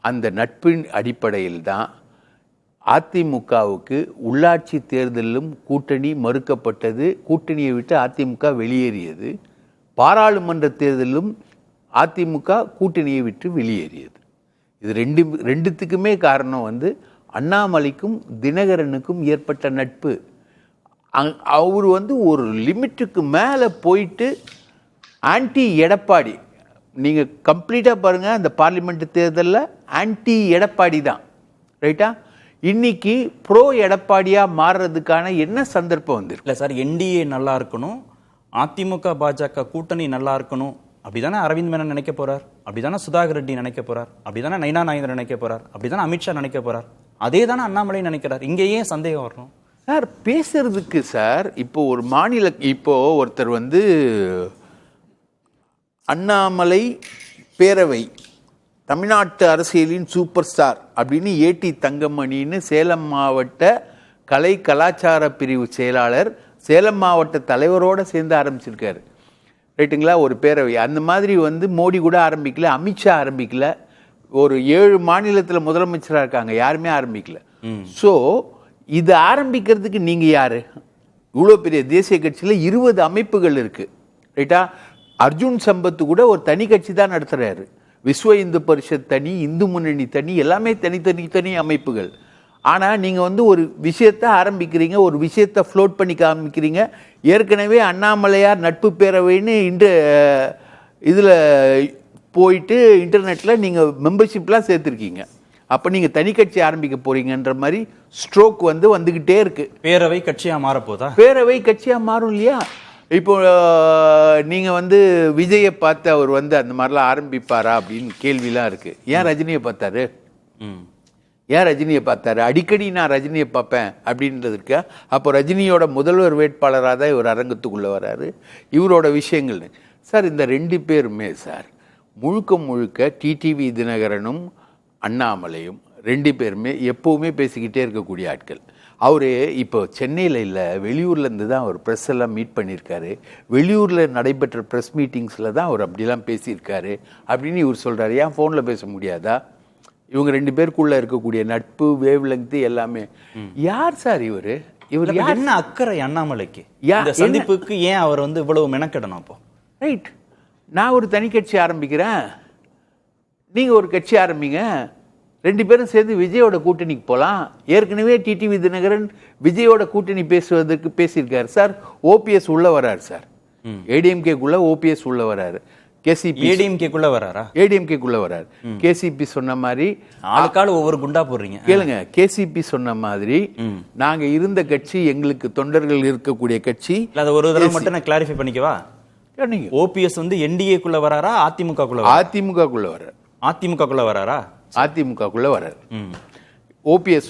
அந்த நட்பின் அடிப்படையில் தான் அதிமுகவுக்கு உள்ளாட்சி தேர்தலிலும் கூட்டணி மறுக்கப்பட்டது, கூட்டணியை விட்டு அதிமுக வெளியேறியது. பாராளுமன்ற தேர்தலிலும் அதிமுக கூட்டணியை விட்டு வெளியேறியது. இது ரெண்டுத்துக்குமே காரணம் அண்ணாமலைக்கும் தினகரனுக்கும் ஏற்பட்ட நட்பு. அவர் ஒரு லிமிட்டுக்கு மேலே போயிட்டு ஆன்டி எடப்பாடி, நீங்கள் கம்ப்ளீட்டாக பாருங்கள், அந்த பார்லிமெண்ட் தேர்தலில் ஆன்டி எடப்பாடி தான், ரைட்டா? இன்னைக்கு ப்ரோ எடப்பாடியாக மாறுறதுக்கான என்ன சந்தர்ப்பம் வந்துருக்கு? இல்லை சார், என்டிஏ நல்லா இருக்கணும், அதிமுக பாஜக கூட்டணி நல்லா இருக்கணும், அப்படிதானே அரவிந்த் மேனன் நினைக்க போறார், அப்படிதானே சுதாகர் ரெட்டி நினைக்க போறார், அப்படிதானே நயினா நாகேந்திரன் நினைக்க போறார், அப்படிதானே அமித்ஷா நினைக்க போறார், அதே தானே அண்ணாமலை நினைக்கிறார். இங்கே ஏன் சந்தேகம் வரணும் சார்? பேசுறதுக்கு சார், இப்போ ஒரு மாநில, இப்போ ஒருத்தர் அண்ணாமலை பேரவை தமிழ்நாட்டு அரசியலின் சூப்பர் ஸ்டார் அப்படின்னு ஏடி தங்கமணின்னு சேலம் மாவட்ட கலை கலாச்சார பிரிவு செயலாளர், சேலம் மாவட்ட தலைவரோடு சேர்ந்து ஆரம்பிச்சிருக்காரு, ரைட்டுங்களா? ஒரு பேரவை. அந்த மாதிரி மோடி கூட ஆரம்பிக்கல, அமித்ஷா ஆரம்பிக்கல, ஒரு 7 மாநிலத்தில் முதலமைச்சராக இருக்காங்க, யாருமே ஆரம்பிக்கல. ஸோ இது ஆரம்பிக்கிறதுக்கு நீங்கள் யாரு? இவ்வளோ பெரிய தேசிய கட்சியில் 20 அமைப்புகள் இருக்கு, ரைட்டா? அர்ஜுன் சம்பத் கூட ஒரு தனி கட்சி தான் நடத்துறாரு. விஸ்வ இந்து பரிஷத் தனி, இந்து முன்னணி தனி, எல்லாமே தனி அமைப்புகள். ஆனால் நீங்கள் ஒரு விஷயத்தை ஆரம்பிக்கிறீங்க, ஒரு விஷயத்தை ஃப்ளோட் பண்ணி காமிக்கிறீங்க. ஏற்கனவே அண்ணாமலையார் நட்பு பேரவைன்னு இதில் போயிட்டு இன்டர்நெட்டில் நீங்கள் மெம்பர்ஷிப்லாம் சேர்த்துருக்கீங்க. அப்போ நீங்கள் தனி கட்சி ஆரம்பிக்க போறீங்கன்ற மாதிரி ஸ்ட்ரோக் வந்துக்கிட்டே இருக்கு. பேரவை கட்சியாக மாறப்போதா? பேரவை கட்சியாக மாறும் இல்லையா? இப்போ நீங்கள் விஜயை பார்த்து அவர் அந்த மாதிரிலாம் ஆரம்பிப்பாரா அப்படின்னு கேள்விலாம் இருக்கு. ஏன் ரஜினியை பார்த்தாரு? ஏன் ரஜினியை பார்த்தாரு? அடிக்கடி நான் ரஜினியை பார்ப்பேன் அப்படின்றது இருக்கா? அப்போ ரஜினியோட முதல்வர் வேட்பாளராக தான் இவர் அரங்கத்துக்குள்ளே வராரு. இவரோட விஷயங்கள் சார், இந்த 2 பேருமே சார் முழுக்க டிடிவி தினகரனும் அண்ணாமலையும் 2 பேருமே எப்போவுமே பேசிக்கிட்டே இருக்கக்கூடிய ஆட்கள். அவர் இப்போ சென்னையில் இல்லை, வெளியூர்லேருந்து தான் அவர் ப்ரெஸ் எல்லாம் மீட் பண்ணியிருக்காரு. வெளியூரில் நடைபெற்ற ப்ரெஸ் மீட்டிங்ஸில் தான் அவர் அப்படிலாம் பேசியிருக்காரு அப்படின்னு இவர் சொல்கிறார். ஏன் ஃபோனில் பேச முடியாதா? இவங்க 2 பேருக்குள்ளே இருக்கக்கூடிய நட்பு, வேவ் லெங்க்த் எல்லாமே. யார் சார் இவர்? இவர் என்ன அக்கறை அண்ணாமலைக்கு? சந்திப்புக்கு ஏன் அவர் இவ்வளவு மெனக்கெடணும்? அப்போ ரைட், நான் ஒரு தனி கட்சி ஆரம்பிக்கிறேன், நீங்கள் ஒரு கட்சி ஆரம்பிங்க, 2 பேரும் சேர்ந்து விஜயோட கூட்டணிக்கு போகலாம். ஏற்கனவே டிடிவி தினகரன் விஜயோட கூட்டணி பேசுவதற்கு பேசியிருக்காரு சார். ஓபிஎஸ் உள்ள வராரு சார், ஏடிஎம்கேக்குள்ள ஓபிஎஸ் உள்ள வராரு, கேசிபி ஏடிஎம்கேக்குள்ள வராரா? ஏடிஎம்கேக்குள்ள வராரு. கேசிபி சொன்ன மாதிரி ஆளுக்கால ஒவ்வொரு குண்டா போடுறீங்க. கேளுங்க, கேசிபி சொன்ன மாதிரி நாங்க இருந்த கட்சி, எங்களுக்கு தொண்டர்கள் இருக்கக்கூடிய கட்சி. ஒரு தடவை மட்டும் நான் கிளாரிஃபை பண்ணிக்கவா? ஓபிஎஸ் என்டிஏக்குள்ள வராரா, அதிமுகக்குள்ள? அதிமுகக்குள்ள வராரு. அதிமுகக்குள்ள வராரா? அதிமுகக்குள்ள வராரு. ஓபிஎஸ்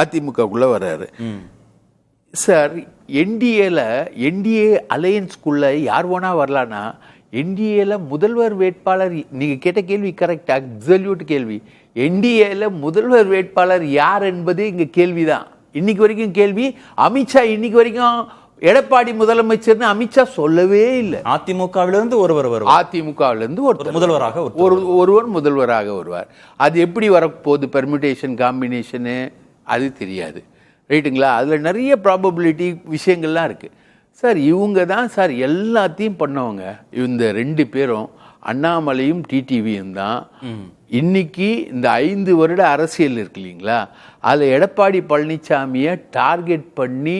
அதிமுகக்குள்ள வராரு சார். என்டிஏ அலையன்ஸ்குள்ள யார் வேணா வரலான்னா, என்டிஏல முதல்வர் வேட்பாளர், நீங்க கேட்ட கேள்வி கரெக்ட், அப்சல்யூட் கேள்வி. என்டிஏல முதல்வர் வேட்பாளர் யார் என்பது இங்க கேள்விதான். இன்னைக்கு வரைக்கும் கேள்வி. அமித்ஷா இன்னைக்கு வரைக்கும் எடப்பாடி முதலமைச்சர்னு அமித்ஷா சொல்லவே இல்லை. அதிமுகவிலிருந்து ஒருவர் வருவார், அதிமுகவிலிருந்து ஒருவர் முதல்வராக வருவார். அது எப்படி வரப்போகுது, பெர்மியூட்டேஷன் காம்பினேஷனு அது தெரியாது, ரைட்டுங்களா? அதில் நிறைய ப்ராபபிலிட்டி விஷயங்கள்லாம் இருக்குது சார் இவங்க தான் சார் எல்லாத்தையும் பண்ணவங்க. இந்த 2 பேரும் அண்ணாமலையும் டிடிவியும் தான் இன்னைக்கு இந்த 5 வருட அரசியல் இருக்கு இல்லைங்களா, அதில் எடப்பாடி பழனிசாமியை டார்கெட் பண்ணி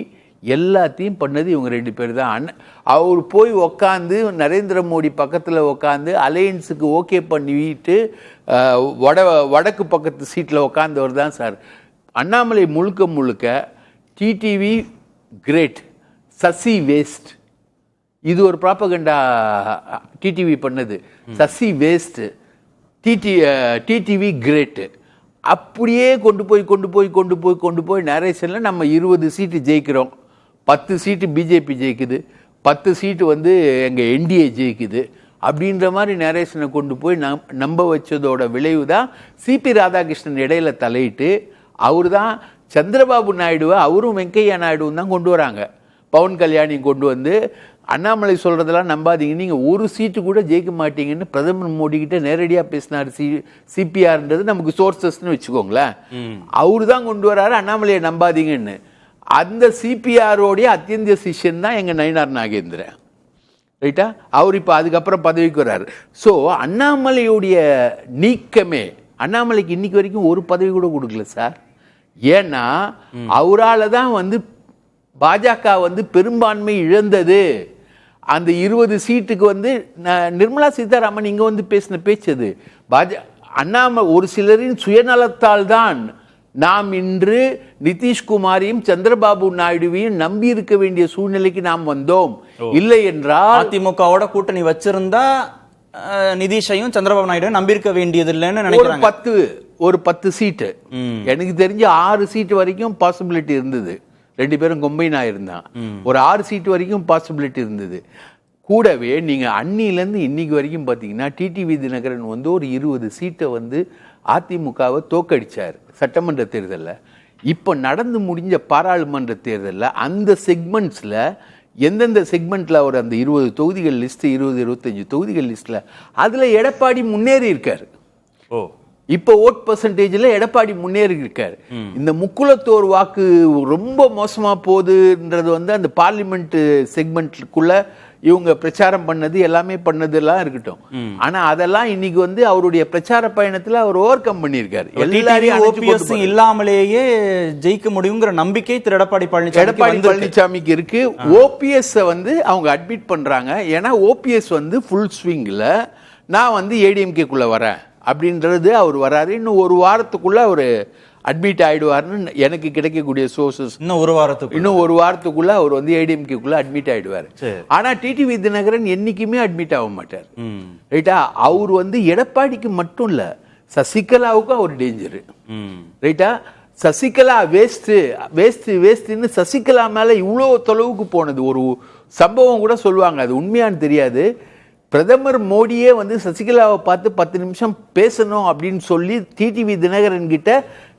எல்லாத்தையும் பண்ணது இவங்க 2 பேர் தான். அவர் போய் உக்காந்து நரேந்திர மோடி பக்கத்தில் உக்காந்து அலையன்ஸுக்கு ஓகே பண்ணிவிட்டு வடக்கு பக்கத்து சீட்டில் உக்காந்தவர் தான் சார் அண்ணாமலை. முழுக்க முழுக்க டிடிவி கிரேட், சசி வேஸ்ட். இது ஒரு ப்ராபகண்டா டிடிவி பண்ணது. Sasi waste, TTV great. அப்படியே கொண்டு போய் நரேஷனில் நம்ம 20 சீட்டு ஜெயிக்கிறோம், 10 சீட்டு பிஜேபி ஜெயிக்குது, 10 சீட்டு வந்து எங்கள் என்டிஏ ஜெயிக்குது அப்படின்ற மாதிரி நரேஷனை கொண்டு போய் நம்ப வச்சதோட விளைவு தான் சிபி ராதாகிருஷ்ணன் இடையில தலையிட்டு அவர் தான் சந்திரபாபு நாயுடுவை அவரும் வெங்கையா நாயுடுவும் தான் கொண்டு வராங்க. பவன் கல்யாணி கொண்டு வந்து அண்ணாமலை சொல்கிறதெல்லாம் நம்பாதீங்க, நீங்கள் ஒரு சீட்டு கூட ஜெயிக்க மாட்டீங்கன்னு பிரதமர் மோடி கிட்ட நேரடியாக பேசினார். சிபிஆர்ன்றது நமக்கு சோர்சஸ்ன்னு வச்சுக்கோங்களேன். அவரு தான் கொண்டு வராரு அண்ணாமலையை நம்பாதீங்கன்னு. அந்த சிபிஆரோடைய அத்தியந்திய சிஷ்யன் தான் எங்கள் நயினார் நாகேந்திரன், ரைட்டா? அவர் இப்போ அதுக்கப்புறம் பதவிக்கு வர்றாரு. ஸோ அண்ணாமலையுடைய நீக்கமே, அண்ணாமலைக்கு இன்னைக்கு வரைக்கும் ஒரு பதவி கூட கொடுக்கல சார். ஏன்னா அவரால் தான் வந்து பாஜக வந்து பெரும்பான்மை இழந்தது. அந்த 20 சீட்டுக்கு வந்து நிர்மலா சீதாராமன் இங்கே வந்து பேசின பேச்சது அண்ணாமலை ஒரு சிலரின் சுயநலத்தால் தான் நாம் இன்று நிதிஷ்குமாரையும் சந்திரபாபு நாயுடுவையும் நம்பி இருக்க வேண்டிய சூழ்நிலைக்கு நாம் வந்தோம். இல்லை என்றால் அதிமுகவோட கூட்டணி வச்சிருந்தா நிதிஷையும் சந்திரபாபு நாயுடு நம்பியிருக்க வேண்டியது இல்லைன்னு நினைக்கிறாங்க. ஒரு 10 சீட்டு எனக்கு தெரிஞ்சு 6 சீட்டு வரைக்கும் பாசிபிலிட்டி இருந்தது. 2 பேரும் கொம்பைன் ஆயிருந்தான். ஒரு 6 சீட்டு வரைக்கும் பாசிபிலிட்டி இருந்தது. கூடவே நீங்க அன்னிலேருந்து இன்னைக்கு வரைக்கும் பார்த்தீங்கன்னா டிடிவி தினகரன் வந்து ஒரு 20 சீட்டை வந்து அதிமுகவை தோக்கடிச்சார் சட்டமன்ற தேர்தலில். இப்போ நடந்து முடிஞ்ச பாராளுமன்ற தேர்தலில் அந்த செக்மெண்ட்ஸில் எந்தெந்த செக்மெண்ட்டில் அவர் அந்த 20 தொகுதிகள் லிஸ்ட்டு 20-25 தொகுதிகள் லிஸ்ட்டில் அதில் எடப்பாடி முன்னேறி இருக்காரு. இப்போ ஓட் பர்சன்டேஜில் எடப்பாடி முன்னேறி இருக்காரு. இந்த முக்குளத்தோர் வாக்கு ரொம்ப மோசமாக போகுதுன்றது வந்து அந்த பார்லிமெண்ட் செக்மெண்ட்டுக்குள்ள இவங்க பிரச்சாரம் பண்ணது எல்லாமே பண்ணதெல்லாம் இருக்கட்டும். ஆனா அதெல்லாம் இன்னைக்கு வந்து அவருடைய பிரச்சார பயணத்துல அவர் ஓவர் கம் பண்ணியிருக்காரு. எல்லாரையும் இல்லாமலேயே ஜெயிக்க முடியுங்கிற நம்பிக்கை திரு எடப்பாடி பழனிசாமிக்கு இருக்கு. ஓபிஎஸ் வந்து அவங்க அட்மிட் பண்றாங்க. ஏன்னா ஓபிஎஸ் வந்து ஃபுல் ஸ்விங்ல நான் வந்து ஏடிஎம்கேக்குள்ள வரேன் அப்படின்றது அவர் வராரு. இன்னும் ஒரு வாரத்துக்குள்ள அவர் அட்மிட் ஆயிடுவார்னு எனக்கு கிடைக்கக்கூடிய சோர்சஸ். இன்னும் ஒரு வாரத்துக்குள்ள அவர் வந்து ஏடிஎம்கேக்குள்ள அட்மிட் ஆயிடுவார். ஆனா டிடிவி தினகரன் என்னைக்குமே அட்மிட் ஆக மாட்டார், ரைட்டா? அவர் வந்து எடப்பாடிக்கு மட்டும் இல்ல, சசிகலாவுக்கும் அவர் டேஞ்சரு, ரைட்டா? சசிகலா வேஸ்ட்னு சசிகலா மேல இவ்வளவு தொலைவுக்கு போனது ஒரு சம்பவம் கூட சொல்லுவாங்க, அது உண்மையான்னு தெரியாது. பிரதமர் மோடியே வந்து சசிகலாவை பார்த்து 10 நிமிஷம் பேசணும் அப்படின்னு சொல்லி டிடிவி தினகரன் கிட்ட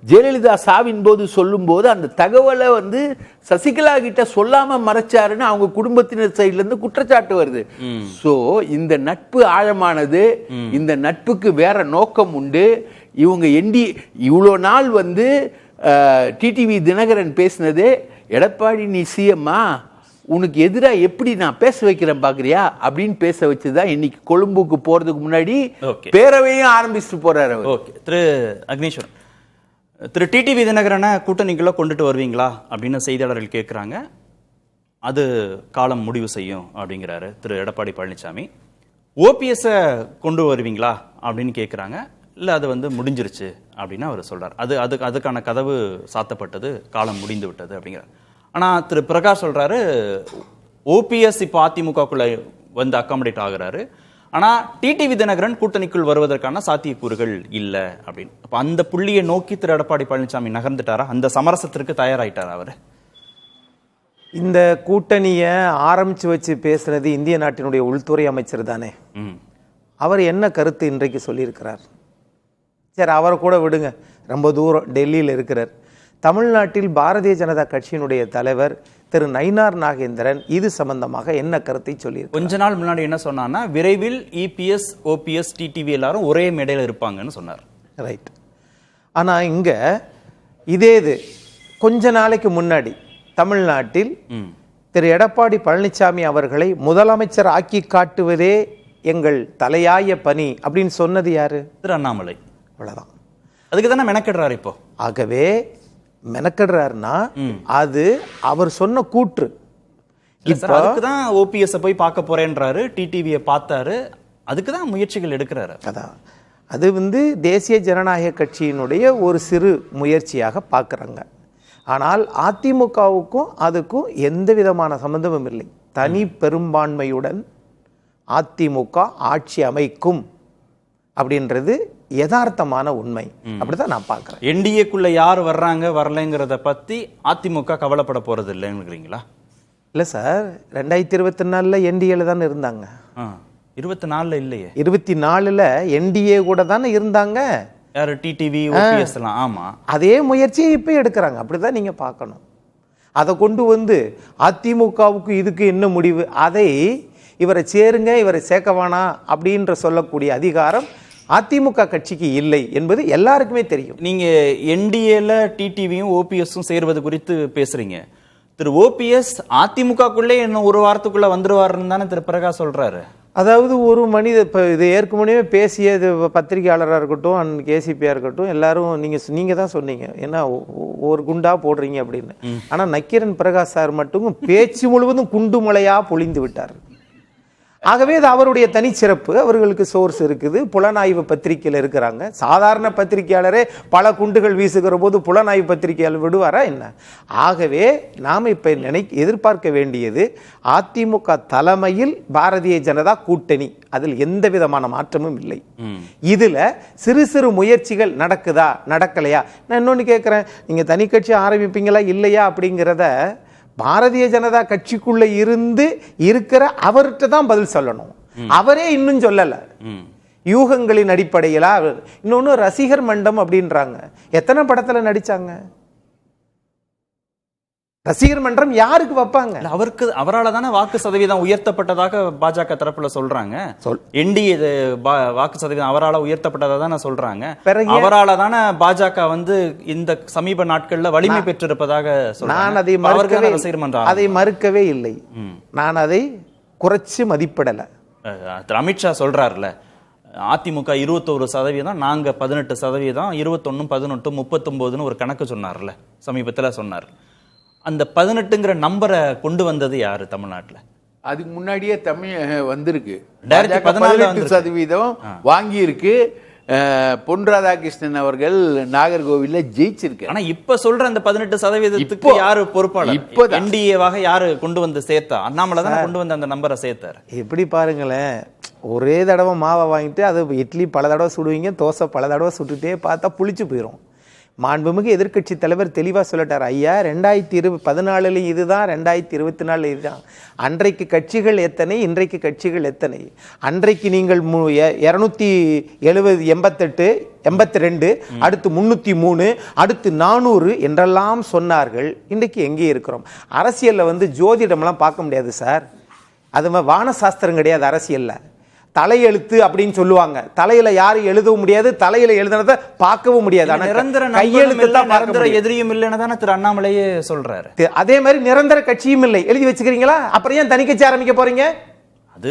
ஜெயலலிதா சாவின் போது சொல்லும் போது அந்த தகவலை வந்து சசிகலா கிட்ட சொல்லாம மறைச்சாருன்னு அவங்க குடும்பத்தினர் சைட்ல இருந்து குற்றச்சாட்டு வருது. சோ இந்த நட்பு ஆழமானது, இந்த நட்புக்கு வேற நோக்கம் உண்டு. இவங்க இவ்வளோ நாள் வந்து டிடிவி தினகரன் பேசினது, எடப்பாடி நீ சிஎம்மா, உனக்கு எதிராக எப்படி நான் பேச வைக்கிறேன் பாக்குறியா அப்படின்னு பேச வச்சுதான் இன்னைக்கு கொழும்புக்கு போறதுக்கு முன்னாடி பேரவையும் ஆரம்பிச்சுட்டு போறாரு. திரு அக்னீஸ்வரன், திரு டிடிவி தினகரனை கூட்டணிக்குள்ள கொண்டுட்டு வருவீங்களா அப்படின்னு செய்தியாளர்கள் கேட்குறாங்க. அது காலம் முடிவு செய்யும் அப்படிங்கிறாரு திரு எடப்பாடி பழனிசாமி. ஓபிஎஸ்ஸை கொண்டு வருவீங்களா அப்படின்னு கேட்குறாங்க. இல்லை அது வந்து முடிஞ்சிருச்சு அப்படின்னு அவர் சொல்றார். அதுக்கான கதவு சாத்தப்பட்டது, காலம் முடிந்து விட்டது அப்படிங்கிறார். ஆனால் திரு பிரகாஷ் சொல்றாரு ஓபிஎஸ் இப்போ அதிமுகக்குள்ள வந்து அக்காமடேட் ஆகுறாரு, ஆனால் டிடிவி தினகரன் கூட்டணிக்குள் வருவதற்கான சாத்தியக்கூறுகள் இல்லை அப்படின்னு. அப்போ அந்த புள்ளியை நோக்கி திரு எடப்பாடி பழனிசாமி நகர்ந்துட்டாரா? அந்த சமரசத்திற்கு தயாராயிட்டாரா அவர்? இந்த கூட்டணியை ஆரம்பிச்சு வச்சு பேசுறது இந்திய நாட்டினுடைய உள்துறை அமைச்சர் தானே. அவர் என்ன கருத்து இன்றைக்கு சொல்லியிருக்கிறார்? சரி, அவரை கூட விடுங்க, ரொம்ப தூரம் டெல்லியில் இருக்கிறார். தமிழ்நாட்டில் பாரதிய ஜனதா கட்சியினுடைய தலைவர் திரு நயினார் நாகேந்திரன் இது சம்பந்தமாக என்ன கருத்தை சொல்லி கொஞ்ச நாள் முன்னாடி என்ன சொன்னார்னா, விரைவில் இபிஎஸ் ஓபிஎஸ் டிடிவி எல்லாரும் ஒரே மேடையில் இருப்பாங்கன்னு சொன்னார். ரைட். ஆனா இங்க இதே கொஞ்ச நாளைக்கு முன்னாடி தமிழ்நாட்டில் திரு எடப்பாடி பழனிசாமி அவர்களை முதலமைச்சர் ஆக்கி காட்டுவதே எங்கள் தலையாய பணி அப்படின்னு சொன்னது யாரு? திரு அண்ணாமலை. அவ்வளவுதான். அதுக்கு தானே மெனக்கெடுறாரு இப்போ. ஆகவே மெனக்கெடுறாருன்னா அது அவர் சொன்ன கூற்று. இப்போ அதுக்குதான் ஓபிஎஸ் போய் பார்க்க போறேன்றாரு, டிடிவியை பார்த்தாரு, அதுக்குதான் முயற்சிகள் எடுக்கிறாரு. அதான் அது தேசிய ஜனநாயக கட்சியினுடைய ஒரு சிறு முயற்சியாக பார்க்குறாங்க. ஆனால் அதிமுகவுக்கும் அதுக்கும் எந்த விதமான சம்பந்தமும் இல்லை. தனி பெரும்பான்மையுடன் அதிமுக ஆட்சி அமைக்கும் அப்படின்றது யதார்த்தமான உண்மை. அப்படிதான் நான் பார்க்கிறேன். என்டிஏக்குள்ள யார் வர்றாங்க வரலைங்கிறத பத்தி அதிமுக கவலைப்பட போறது இல்லைங்கிறீங்களா? இல்லை சார், 2024 என்டிஏல தானே இருந்தாங்க. 24 இல்லையே, 24 என்டிஏ கூட தானே இருந்தாங்க. யாரு? டிடிவி, ஓபிஎஸ் எல்லாம். ஆமா, அதே முயற்சியை இப்போ எடுக்கிறாங்க. அப்படிதான் நீங்க பார்க்கணும். அதை கொண்டு அதிமுகவுக்கு இதுக்கு என்ன முடிவு, அதை இவரை சேருங்க இவரை சேர்க்க வேணாம் அப்படின்ற சொல்லக்கூடிய அதிகாரம் அதிமுக கட்சிக்கு இல்லை என்பது எல்லாருக்குமே தெரியும். நீங்க என்டிஏல டிடிவியும் ஓபிஎஸும் சேர்வது குறித்து பேசுறீங்க. திரு ஓபிஎஸ் அதிமுகக்குள்ளே இன்னும் ஒரு வாரத்துக்குள்ள வந்துருவாருன்னு தானே திரு பிரகாஷ் சொல்றாரு. அதாவது ஒரு மனித இப்போ இது ஏற்கனவே பேசிய பத்திரிகையாளராக இருக்கட்டும், கேசிபியாக இருக்கட்டும், எல்லாரும் நீங்கள் தான் சொன்னீங்க, ஏன்னா ஒரு குண்டா போடுறீங்க அப்படின்னு. ஆனால் நக்கீரன் பிரகாஷ் சார் மட்டும் பேச்சு முழுவதும் குண்டு மலையாக பொழிந்து விட்டார். ஆகவே அது அவருடைய தனிச்சிறப்பு. அவர்களுக்கு சோர்ஸ் இருக்குது, புலனாய்வு பத்திரிகையில் இருக்கிறாங்க. சாதாரண பத்திரிகையாளரே பல குண்டுகள் வீசுகிற போது புலனாய்வு பத்திரிகையாளர் விடுவாரா என்ன? ஆகவே நாம் இப்போ எதிர்பார்க்க வேண்டியது அதிமுக தலைமையில் பாரதிய ஜனதா கூட்டணி, அதில் எந்த விதமான மாற்றமும் இல்லை. இதுல சிறு சிறு முயற்சிகள் நடக்குதா நடக்கலையா? நான் இன்னொன்று கேட்குறேன், நீங்க தனி கட்சி ஆரம்பிப்பீங்களா இல்லையா அப்படிங்கிறத பாரதிய ஜனதா கட்சிக்குள்ள இருந்து இருக்கிற அவர்கிட்ட தான் பதில் சொல்லணும். அவரே இன்னும் சொல்லல. யூகங்களின் அடிப்படையில. இன்னொன்னு ரசிகர் மண்டம் அப்படின்றாங்க. எத்தனை படத்துல நடிச்சாங்க? ரசிகர் மன்றம் யாருக்கு வைப்பாங்க? அவருக்கு அவரால் தானே வாக்கு சதவீதம் உயர்த்தப்பட்டதாக பாஜக தரப்புல சொல்றாங்க. என்டிஏ வாக்கு சதவீதம் அவரால் உயர்த்தப்பட்டதா தானே சொல்றாங்க. அவரால் தானே பாஜக இந்த சமீப நாட்கள்ல வலிமை பெற்றிருப்பதாக நான் அதை மறுக்கவே இல்லை. நான் அதை குறைச்சு மதிப்பிடல. அமித்ஷா சொல்றாருல, அதிமுக 21%, நாங்க 18%, 21, 18, 39 ஒரு கணக்கு சொன்னார்ல, சமீபத்தில் சொன்னார். அந்த 18ங்கிற நம்பரை கொண்டு வந்தது யாரு தமிழ்நாட்டுல? அதுக்கு முன்னாடியே தமிழ் வந்திருக்கு. 18% வாங்கி இருக்கு. பொன் ராதாகிருஷ்ணன் அவர்கள் நாகர்கோவில்ல ஜெயிச்சிருக்கு. ஆனா இப்ப சொல்ற அந்த 18% யாரு பொறுப்பாளர்? இப்ப என்டிஏவாக யாரு கொண்டு வந்து சேர்த்தா? அண்ணாமலை தான் கொண்டு வந்து அந்த நம்பரை சேர்த்தார். எப்படி பாருங்களேன், ஒரே தடவை மாவை வாங்கிட்டு அது இட்லி பல தடவை சுடுவீங்க, தோசை பல தடவை சுட்டுட்டே பார்த்தா புளிச்சு போயிடும். மாண்புமிகு எதிர்க்கட்சி தலைவர் தெளிவாக சொல்லிட்டார், ஐயா 2014 இதுதான், 2024 இதுதான். அன்றைக்கு கட்சிகள் எத்தனை, இன்றைக்கு கட்சிகள் எத்தனை? அன்றைக்கு நீங்கள் 270, 82, அடுத்து 303, அடுத்து 400 என்றெல்லாம் சொன்னார்கள். இன்றைக்கு எங்கே இருக்கிறோம்? அரசியலில் ஜோதிடம்லாம் பார்க்க முடியாது சார். அது வான சாஸ்திரம் கிடையாது அரசியல்ல. தலையெழுத்து அப்படின்னு சொல்லுவாங்க. தலையில யாரும் எழுதவும் முடியாது, தலையில எழுதுனதை பார்க்கவும் முடியாது. நிரந்தர எதிரியும் இல்லைன்னு தானே திரு அண்ணாமலையே சொல்றாரு. அதே மாதிரி நிரந்தர கட்சியும் இல்லை. எழுதி வச்சுக்கிறீங்களா? அப்புறம் ஏன் தனி கட்சி ஆரம்பிக்க போறீங்க?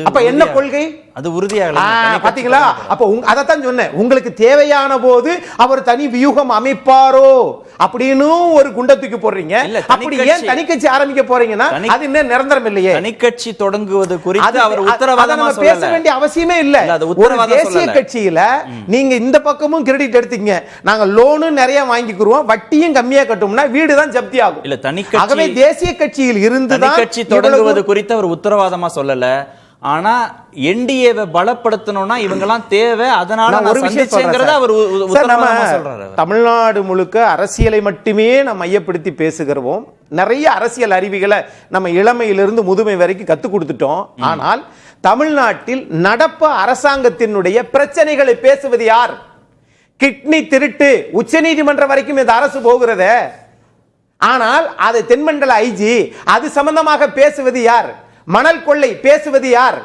அப்ப என்ன கொள்கை? அது உறுதியாக பாத்தீங்களா? அப்ப அதத்தான் சொன்னேன், உங்களுக்கு தேவையான போது அவர் தனி வியூகம் அமைப்பாரோ அப்படின்னு ஒரு குண்டை தூக்கி போடுறீங்க. அப்படி ஏன் தனி கட்சி ஆரம்பிக்க போறீங்கன்னா அது இன்னும் நிரந்தரம் இல்லையே. தனி கட்சி தொடங்குவது குறித்து அவர் உத்தரவாதமா பேச வேண்டிய அவசியமே இல்ல. ஒரு தேசிய கட்சியில நீங்க இந்த பக்கமும் கிரெடிட் எடுத்தீங்க, நாங்க லோனும் நிறைய வாங்கிக்குறோம், வட்டியும் கம்மியா கட்டும்னா வீடு தான் ஜப்தி ஆகும். இல்ல தனி கட்சி, ஆகவே தேசிய கட்சியில் இருந்து கட்சி தொடங்குவது குறித்து அவர் உத்தரவாதமா சொல்லல. ஆனா என்டிஏவை பலப்படுத்தணும்னா இவங்கெல்லாம் தேவை, அதனால தமிழ்நாடு முழுக்க அரசியலை மட்டுமே நம்ம மையப்படுத்தி பேசுகிறோம். நிறைய அரசியல் அறிவிகளை நம்ம இளமையிலிருந்து முதுமை வரைக்கும் கத்துக் கொடுத்துட்டோம். ஆனால் தமிழ்நாட்டில் நடப்பு அரசாங்கத்தினுடைய பிரச்சனைகளை பேசுவது யார்? கிட்னி திருட்டு உச்சநீதிமன்றம் வரைக்கும் இந்த அரசு போகிறதே. ஆனால் அது தென்மண்டல ஐஜி, அது சம்பந்தமாக பேசுவது யார்? மணல் கொள்ளை பேசுவது யார்?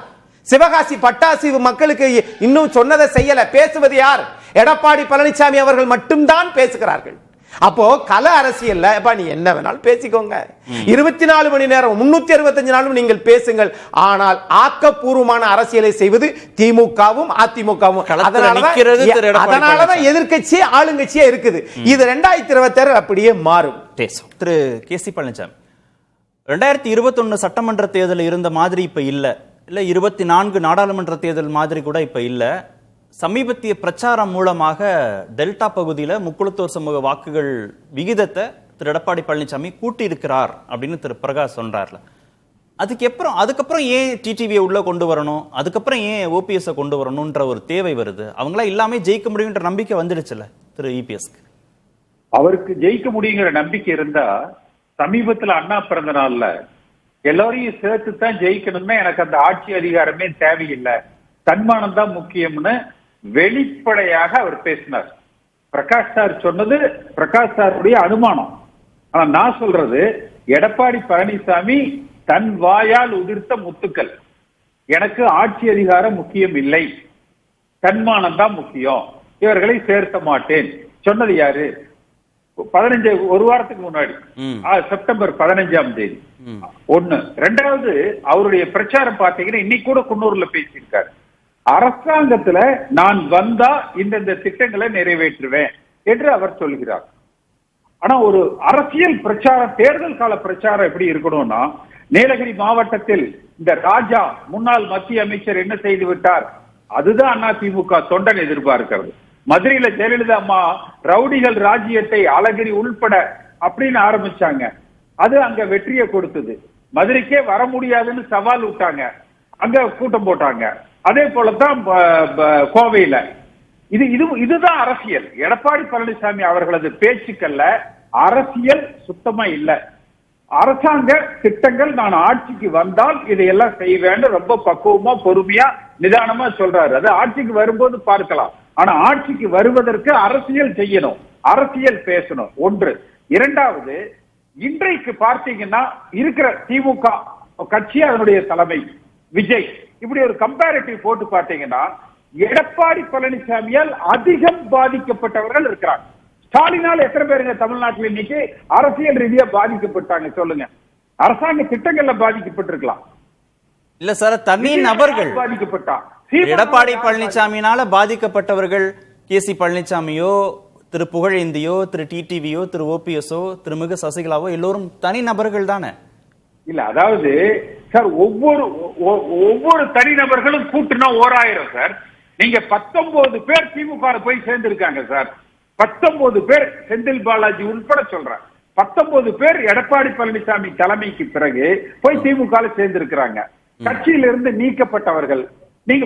சிவகாசி பட்டாசு மக்களுக்கு இன்னும் சொன்னதை செய்யல, பேசுவது யார்? எடப்பாடி பழனிசாமி அவர்கள் மட்டும்தான் பேசுகிறார்கள். அப்போ கல அரசியல்ல நீ என்ன வேணாலும் பேசிக்கோங்க, 24 மணி நேரம் 365 நாளும் நீங்கள் பேசுங்கள். ஆனால் ஆக்கப்பூர்வமான அரசியலை செய்வது திமுகவும் அதிமுகவும். அதனாலதான் எதிர்க்கட்சி ஆளுங்கட்சியா இருக்குது. இது 2026 அப்படியே மாறும். திரு கே.சி. பழனிசாமி, 2021 சட்டமன்ற தேர்தல் இருந்த மாதிரி இப்ப இல்ல 24 நாடாளுமன்ற தேர்தல் மாதிரி கூட இப்ப இல்ல. சமீபத்திய பிரச்சாரம் மூலமாக டெல்டா பகுதியில முக்குளத்தோர் சமூக வாக்குகள் விகிதத்தை திரு எடப்பாடி பழனிசாமி கூட்டி இருக்கிறார் அப்படின்னு திரு பிரகாஷ் சொல்றாருல. அதுக்கப்புறம் ஏன் டிடிவியை உள்ள கொண்டு வரணும், அதுக்கப்புறம் ஏன் ஓபிஎஸ் கொண்டு வரணும்ன்ற ஒரு தேவை வருது? அவங்களா இல்லாம ஜெயிக்க முடியுன்ற நம்பிக்கை வந்துடுச்சுல திரு இபிஎஸ்க்கு. அவருக்கு ஜெயிக்க முடியுங்கிற நம்பிக்கை இருந்தா சமீபத்துல அண்ணா பிறந்த நாள்ல எல்லாரையும் சேர்த்து தான் ஜெயிக்கணும்னா எனக்கு அந்த ஆட்சி அதிகாரமே தேவையில்லை, தன்மானம் தான் முக்கியம்னு வெளிப்படையாக அவர் பேசினார். பிரகாஷ் சார் சொன்னது பிரகாஷ் சாருடைய அனுமானம். ஆனா நான் சொல்றது எடப்பாடி பழனிசாமி தன் வாயால் உதிர்த்த முத்துக்கள். எனக்கு ஆட்சி அதிகாரம் முக்கியம் இல்லை, தன்மானம் தான் முக்கியம், இவர்களை சேர்த்த மாட்டேன் சொன்னது யாரு? 15 ஒரு வாரத்துக்கு முன்னாடி செப்டம்பர் 15ஆம் தேதி. ஒண்ணு. ரெண்டாவது, அவருடைய பிரச்சாரம் பாத்தீங்கன்னா இன்னைக்கு கூட குன்னூர்ல பேசியிருக்காரு. அரசாங்கத்துல நான் வந்தா இந்த திட்டங்களை நிறைவேற்றுவேன் என்று அவர் சொல்கிறார். ஆனா ஒரு அரசியல் பிரச்சாரம், தேர்தல் கால பிரச்சாரம் எப்படி இருக்கணும்னா, நீலகிரி மாவட்டத்தில் இந்த ராஜா முன்னாள் மத்திய அமைச்சர் என்ன செய்து விட்டார், அதுதான் அதிமுக தொண்டன் எதிர்பார்க்கிறது. மதுரையில ஜெயலலிதா அம்மா ரவுடிகள் ராஜ்யத்தை அழகிரி உள்பட அப்படின்னு ஆரம்பிச்சாங்க, அது அங்க வெற்றியை கொடுத்தது. மதுரைக்கே வர முடியாதுன்னு சவால் விட்டாங்க, அங்க கூட்டம் போட்டாங்க. அதே போலதான் கோவையில. இதுதான் அரசியல். எடப்பாடி பழனிசாமி அவர்களது பேச்சுக்கள்ல அரசியல் சுத்தமா இல்ல. அரசாங்க திட்டங்கள் நான் ஆட்சிக்கு வந்தால் இதையெல்லாம் செய்வேன்னு ரொம்ப பக்குவமா பொறுமையா நிதானமா சொல்றாரு. அது ஆட்சிக்கு வரும்போது பார்க்கலாம். ஆனா ஆட்சிக்கு வருவதற்கு அரசியல் செய்யணும், அரசியல் பேசணும். ஒன்று. இரண்டாவது, இன்றைக்கு பார்த்தீங்கன்னா இருக்கிற திமுக கட்சி, அதனுடைய தலைமை விஜய், இப்படி ஒரு கம்பேரிட்டிவ் போட்டு பார்த்தீங்கன்னா எடப்பாடி பழனிசாமியால் அதிகம் பாதிக்கப்பட்டவர்கள் இருக்கிறாங்க. ஸ்டாலினால் எத்தனை பேருங்க தமிழ்நாட்டில் இன்னைக்கு அரசியல் ரீதியா பாதிக்கப்பட்டாங்க சொல்லுங்க? அரசாங்க திட்டங்கள்ல பாதிக்கப்பட்டிருக்கலாம் இல்ல சார், தனி நபர்கள் பாதிக்கப்பட்டா. எடப்பாடி பழனிசாமினால பாதிக்கப்பட்டவர்கள் கே.சி. பழனிசாமியோ, திரு புகழேந்தியோ, திரு டிடிவியோ, திரு ஓபிஎஸ்ஓ, திருமிகு சசிகலாவோ எல்லோரும் தனி நபர்கள் தானே? இல்ல, அதாவது சார் ஒவ்வொரு தனிநபர்களும் கூட்டுனா 1000 சார். நீங்க 19 பேர் திமுக போய் சேர்ந்திருக்காங்க சார். 19 பேர் செந்தில் பாலாஜி உட்பட சொல்றேன். 19 பேர் எடப்பாடி பழனிசாமி தலைமைக்கு பிறகு போய் திமுக சேர்ந்திருக்கிறாங்க. கட்சியிலிருந்து நீக்கப்பட்டவர்கள். நீங்க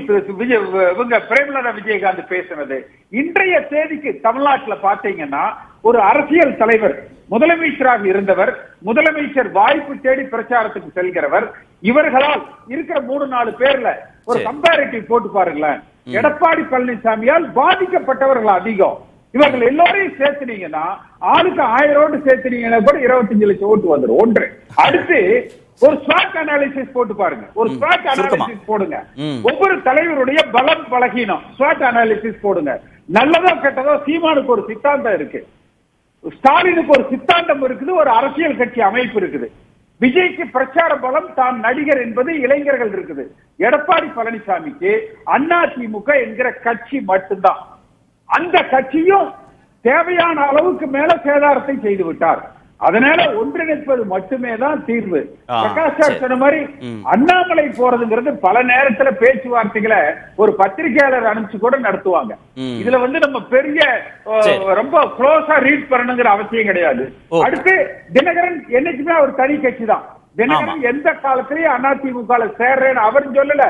பிரேமலதா விஜயகாந்த் பேசினது இன்றைய தேதிக்கு தமிழ்நாட்டில் பாத்தீங்கன்னா ஒரு அரசியல் தலைவர், முதலமைச்சராக இருந்தவர், முதலமைச்சர் வாய்ப்பு தேடி பிரச்சாரத்துக்கு செல்கிறவர், இவர்களால் இருக்கிற 3-4 பேர்ல ஒரு கம்பேரிட்டிவ் போட்டு பாருங்களேன். எடப்பாடி பழனிசாமியால் பாதிக்கப்பட்டவர்கள் அதிகம். இவர்கள் எல்லோரையும் சேர்த்துனீங்கன்னா ஆளுக்கு 1000 ஓட்டு சேர்த்துனீங்கன்னா கூட 25 லட்சம் ஓட்டு வந்துடும். ஒன்று. அடுத்து ஒரு ஸ்வாட் அனாலிசிஸ் போட்டு பாருங்க. ஒரு ஸ்வாட் அனாலிசிஸ் போடுங்க. ஒவ்வொரு தலைவருடைய பலம் பலகீனம் ஸ்வாட் அனாலிசிஸ் போடுங்க. நல்லதோ கெட்டதோ சீமானுக்கு ஒரு சித்தாந்தம் இருக்கு, ஸ்டாலினுக்கு ஒரு சித்தாந்தம் இருக்குது, ஒரு அரசியல் கட்சி அமைப்பு இருக்குது. விஜய்க்கு பிரச்சார பலம், தான் நடிகர் என்பது இளைஞர்கள் இருக்குது. எடப்பாடி பழனிசாமிக்கு அதிமுக என்கிற கட்சி மட்டும்தான். அந்த கட்சியும் தேவையான அளவுக்கு மேல சேதாரத்தை செய்து விட்டார். அதனால ஒன்றிணைப்பது மட்டுமே தான் தீர்வு. பிரகாஷ் சார் சொன்ன மாதிரி அண்ணாமலை போறதுங்கிறது பல நேரத்துல பேச்சுவார்த்தைகளை ஒரு பத்திரிகையாளர் அனுப்பிச்சு கூட நடத்துவாங்க. இதுல நம்ம பெரிய ரொம்ப க்ளோஸா ரீட் பண்ணணுங்கிற அவசியம் கிடையாது. அடுத்து தினகரன் என்னைக்குமே ஒரு தனி கட்சி தான். தினகரன் எந்த காலத்திலேயே அதிமுக சேர்றேன்னு அவர் சொல்லல.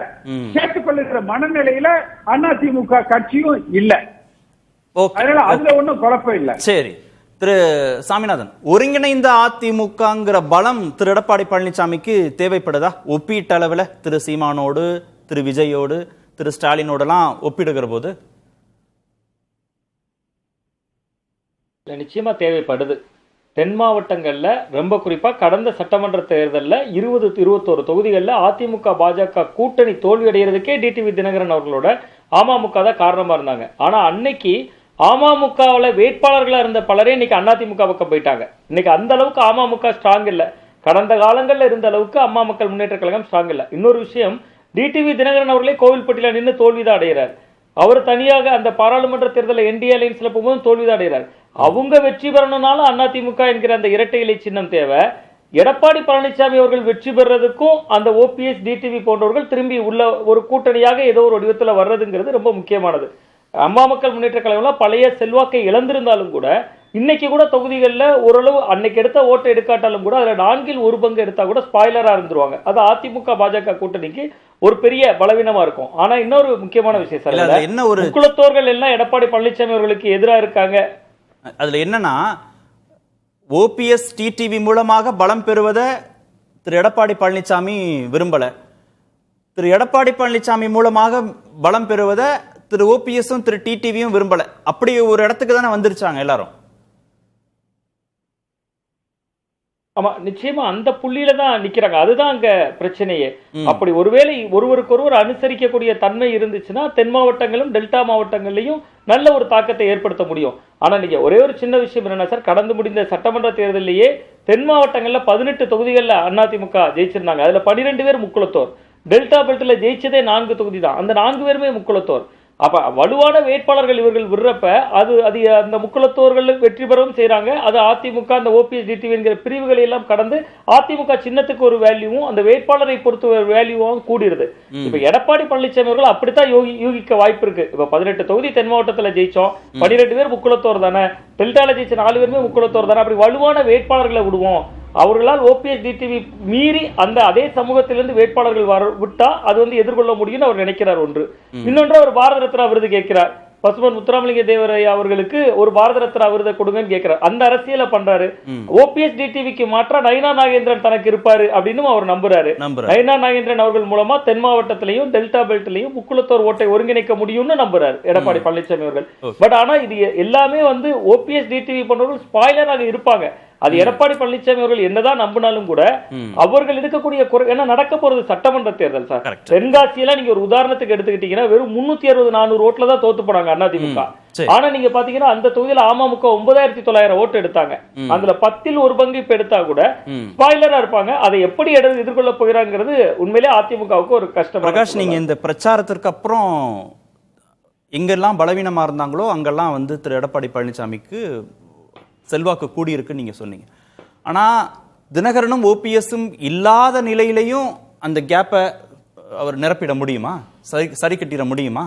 கேட்டுக்கொள்ளுகிற மனநிலையில அதிமுக கட்சியும் இல்ல. அதனால அதுல ஒண்ணும் குழப்பம் இல்ல. சரி திரு சாமிநாதன், ஒருங்கிணைந்த அதிமுகங்கிற பலம் திரு எடப்பாடி பழனிசாமிக்கு தேவைப்படுதா? ஒப்பீட்டு அளவில் திரு சீமானோடு, திரு விஜயோடு, திரு ஸ்டாலினோடலாம் ஒப்பிடுகிற போது நிச்சயமா தேவைப்படுது. தென் மாவட்டங்கள்ல ரொம்ப குறிப்பா கடந்த சட்டமன்ற தேர்தலில் 20-21 தொகுதிகளில் அதிமுக பாஜக கூட்டணி தோல்வி அடைகிறதுக்கே டிடிவி தினகரன் அவர்களோட அமமுக தான் காரணமா இருந்தாங்க. ஆனா அன்னைக்கு அமமுகவில் வேட்பாளர்களா இருந்த பலரே இன்னைக்கு அதிமுக பக்கம் போயிட்டாங்க. இன்னைக்கு அந்த அளவுக்கு அமமுக ஸ்ட்ராங் இல்ல. கடந்த காலங்கள்ல இருந்த அளவுக்கு அம்மா மக்கள் முன்னேற்ற கழகம் ஸ்ட்ராங் இல்ல. இன்னொரு விஷயம், டிடிவி தினகரன் அவர்களே கோவில்பட்டியில நின்று தோல்விதான் அடைகிறார். அவர் தனியாக அந்த பாராளுமன்ற தேர்தலில் என்டிஏ அலையன்ஸ்ல போகும்போது தோல்விதான் அடைகிறார். அவங்க வெற்றி பெறணும்னாலும் அதிமுக என்கிற அந்த இரட்டை இலை சின்னம் தேவை. எடப்பாடி பழனிசாமி அவர்கள் வெற்றி பெறதுக்கும் அந்த ஓபிஎஸ் டிடிவி போன்றவர்கள் திரும்பி உள்ள ஒரு கூட்டணியாக ஏதோ ஒரு வடிவத்தில் வர்றதுங்கிறது ரொம்ப முக்கியமானது. அம்மா மக்கள் முன்னேற்ற கழகம் பழைய செல்வாக்கை இழந்திருந்தாலும் கூட இன்னைக்கு கூட தொகுதிகளில் ஓரளவு அன்னைக்கு எடுத்த ஓட்டை எடுக்காட்டாலும் கூட அதுல 4/1 எடுத்தா கூட ஸ்பாய்லரா இருந்துருவாங்க. அது அதிமுக பாஜக கூட்டணிக்கு ஒரு பெரிய பலவீனமா இருக்கும். ஆனா இன்னொரு முக்கியமான விஷயம் சார், என்ன ஒரு முக்குளத்தோர்கள் எல்லாம் எடப்பாடி பழனிசாமி அவர்களுக்கு எதிராக இருக்காங்க. அதுல என்னன்னா, ஓபிஎஸ் டிடிவி மூலமாக பலம் பெறுவதை திரு எடப்பாடி பழனிசாமி விரும்பல. திரு எடப்பாடி பழனிசாமி மூலமாக பலம் பெறுவதை திரு ஓபிஎஸும் திரு டிடிவியும் விரும்பல. அப்படி ஒரு இடத்துக்கு தானே வந்துருச்சாங்க எல்லாரும். ஆமா, நிச்சயமா அந்த புள்ளியில தான் நிக்கிறாங்க. அதுதான் அங்க பிரச்சனையே. அப்படி ஒருவேளை ஒருவருக்கொருவர் அனுசரிக்கக்கூடிய தன்மை இருந்துச்சுன்னா தென் மாவட்டங்களும் டெல்டா மாவட்டங்கள்லயும் நல்ல ஒரு தாக்கத்தை ஏற்படுத்த முடியும். ஆனா நீங்க ஒரே ஒரு சின்ன விஷயம் என்னன்னா சார், கடந்து முடிந்த சட்டமன்ற தேர்தலிலேயே தென் மாவட்டங்கள்ல 18 தொகுதிகள்ல அதிமுக ஜெயிச்சிருந்தாங்க. அதுல 12 பேர் முக்குளத்தோர். டெல்டா பெல்ட்ல ஜெயிச்சதே 4 தொகுதி தான். அந்த 4 பேருமே முக்குளத்தோர். அப்ப வலுவான வேட்பாளர்கள் இவர்கள் விடுறப்ப அது அந்த முக்குளத்தோர்கள் வெற்றி பெறவும் செய்யறாங்க. அது அதிமுக அந்த ஓபிஎஸ் டிடிவி என்கிற பிரிவுகளை எல்லாம் கடந்து அதிமுக சின்னத்துக்கு ஒரு வேல்யூவும் அந்த வேட்பாளரை பொறுத்த ஒரு வேல்யூவும் கூடிருது. இப்ப எடப்பாடி பழனிசாமி அவர்கள் அப்படித்தான் யூகிக்க வாய்ப்பு இருக்கு. இப்ப 18 தொகுதி தென் மாவட்டத்துல ஜெயிச்சோம், 12 பேர் முக்குளத்தோர் தானே, டெல்டால ஜெயிச்ச 4 பேருமே முக்குளத்தோர் தானே, அப்படி வலுவான வேட்பாளர்களை விடுவோம். அவர்களால் ஓபிஎஸ் டிடிவி மீறி அந்த அதே சமூகத்திலிருந்து வேட்பாளர்கள் விட்டா அது எதிர்கொள்ள முடியும் அவர் நினைக்கிறார். ஒன்று. இன்னொன்று, அவர் பாரத ரத்னா விருது கேட்கிறார். பசுமன் முத்துராமலிங்க தேவரையா அவர்களுக்கு ஒரு பாரத ரத்னா விருதை கொடுங்கன்னு கேட்கிறார். அந்த அரசியலை பண்றாரு. ஓபிஎஸ் டிடிவிக்கு மாற்றா நயினா நாகேந்திரன் தனக்கு இருப்பாரு அப்படின்னு அவர் நம்புறாரு. நயினா நாகேந்திரன் அவர்கள் மூலமா தென் மாவட்டத்திலையும் டெல்டா பெல்ட்லயும் முக்குளத்தோர் ஓட்டை ஒருங்கிணைக்க முடியும்னு நம்புறாரு எடப்பாடி பழனிசாமி அவர்கள். பட் ஆனா இது எல்லாமே ஓபிஎஸ் டிடிவி போன்றவர்கள் ஸ்பாய்லராக இருப்பாங்க. அது எடப்பாடி பழனிசாமி அவர்கள் என்னதான் நம்பினாலும் கூட அவர்கள் இருக்கக்கூடிய என்ன நடக்க போறது சட்டமன்ற தேர்தல் சார். தென்காசியில நீங்க ஒரு உதாரணத்துக்கு எடுத்துக்கிட்டீங்கன்னா வெறும் 360-400 ஓட்டுல தான் தோத்து போனாங்க அதிமுக. ஆனா நீங்க பாத்தீங்கன்னா அந்த தொகுதியில அமமுக 9,900 ஓட்டு எடுத்தாங்க. அதுல 10/1 இப்ப எடுத்தா கூட ஸ்பாய்லரா இருப்பாங்க. அதை எப்படி எதிர்கொள்ள போகிறாங்கிறது உண்மையிலே அதிமுகவுக்கு ஒரு கஷ்டம். பிரகாஷ், நீங்க இந்த பிரச்சாரத்திற்கு அப்புறம் எங்கெல்லாம் பலவீனமா இருந்தாங்களோ அங்கெல்லாம் திரு எடப்பாடி பழனிசாமிக்கு செல்வாக்கு கூடியிருக்குன்னு நீங்க சொன்னீங்க. ஆனா தினகரனும் ஓபிஎஸும் இல்லாத நிலையிலையும் அந்த கேப்பை அவர் நிரப்பிட முடியுமா, சரி கட்டிட முடியுமா?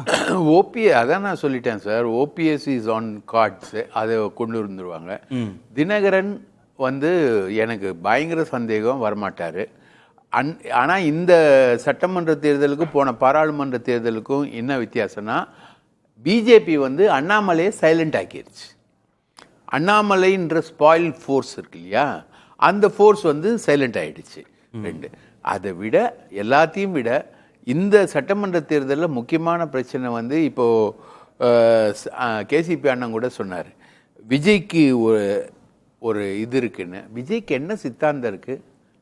அதான் நான் சொல்லிட்டேன் sir, OPS is on cards, அதை கொண்டு வந்துருவாங்க. தினகரன் எனக்கு பயங்கர சந்தேகம் வரமாட்டாரு. ஆனா இந்த சட்டமன்ற தேர்தலுக்கும் போன பாராளுமன்ற தேர்தலுக்கும் என்ன வித்தியாசம்னா, பிஜேபி அண்ணாமலையை சைலண்ட் ஆக்கிருச்சு. அண்ணாமலைன்ற ஸ்பாயில் ஃபோர்ஸ் இருக்கு இல்லையா, அந்த ஃபோர்ஸ் சைலண்ட் ஆயிடுச்சு. 2. அதை விட எல்லாத்தையும் விட இந்த சட்டமன்ற தேர்தலில் முக்கியமான பிரச்சனை இப்போ கேசிபி அண்ணன் கூட சொன்னார், விஜய்க்கு ஒரு இது இருக்குன்னு. விஜய்க்கு என்ன சித்தாந்தம் இருக்கு,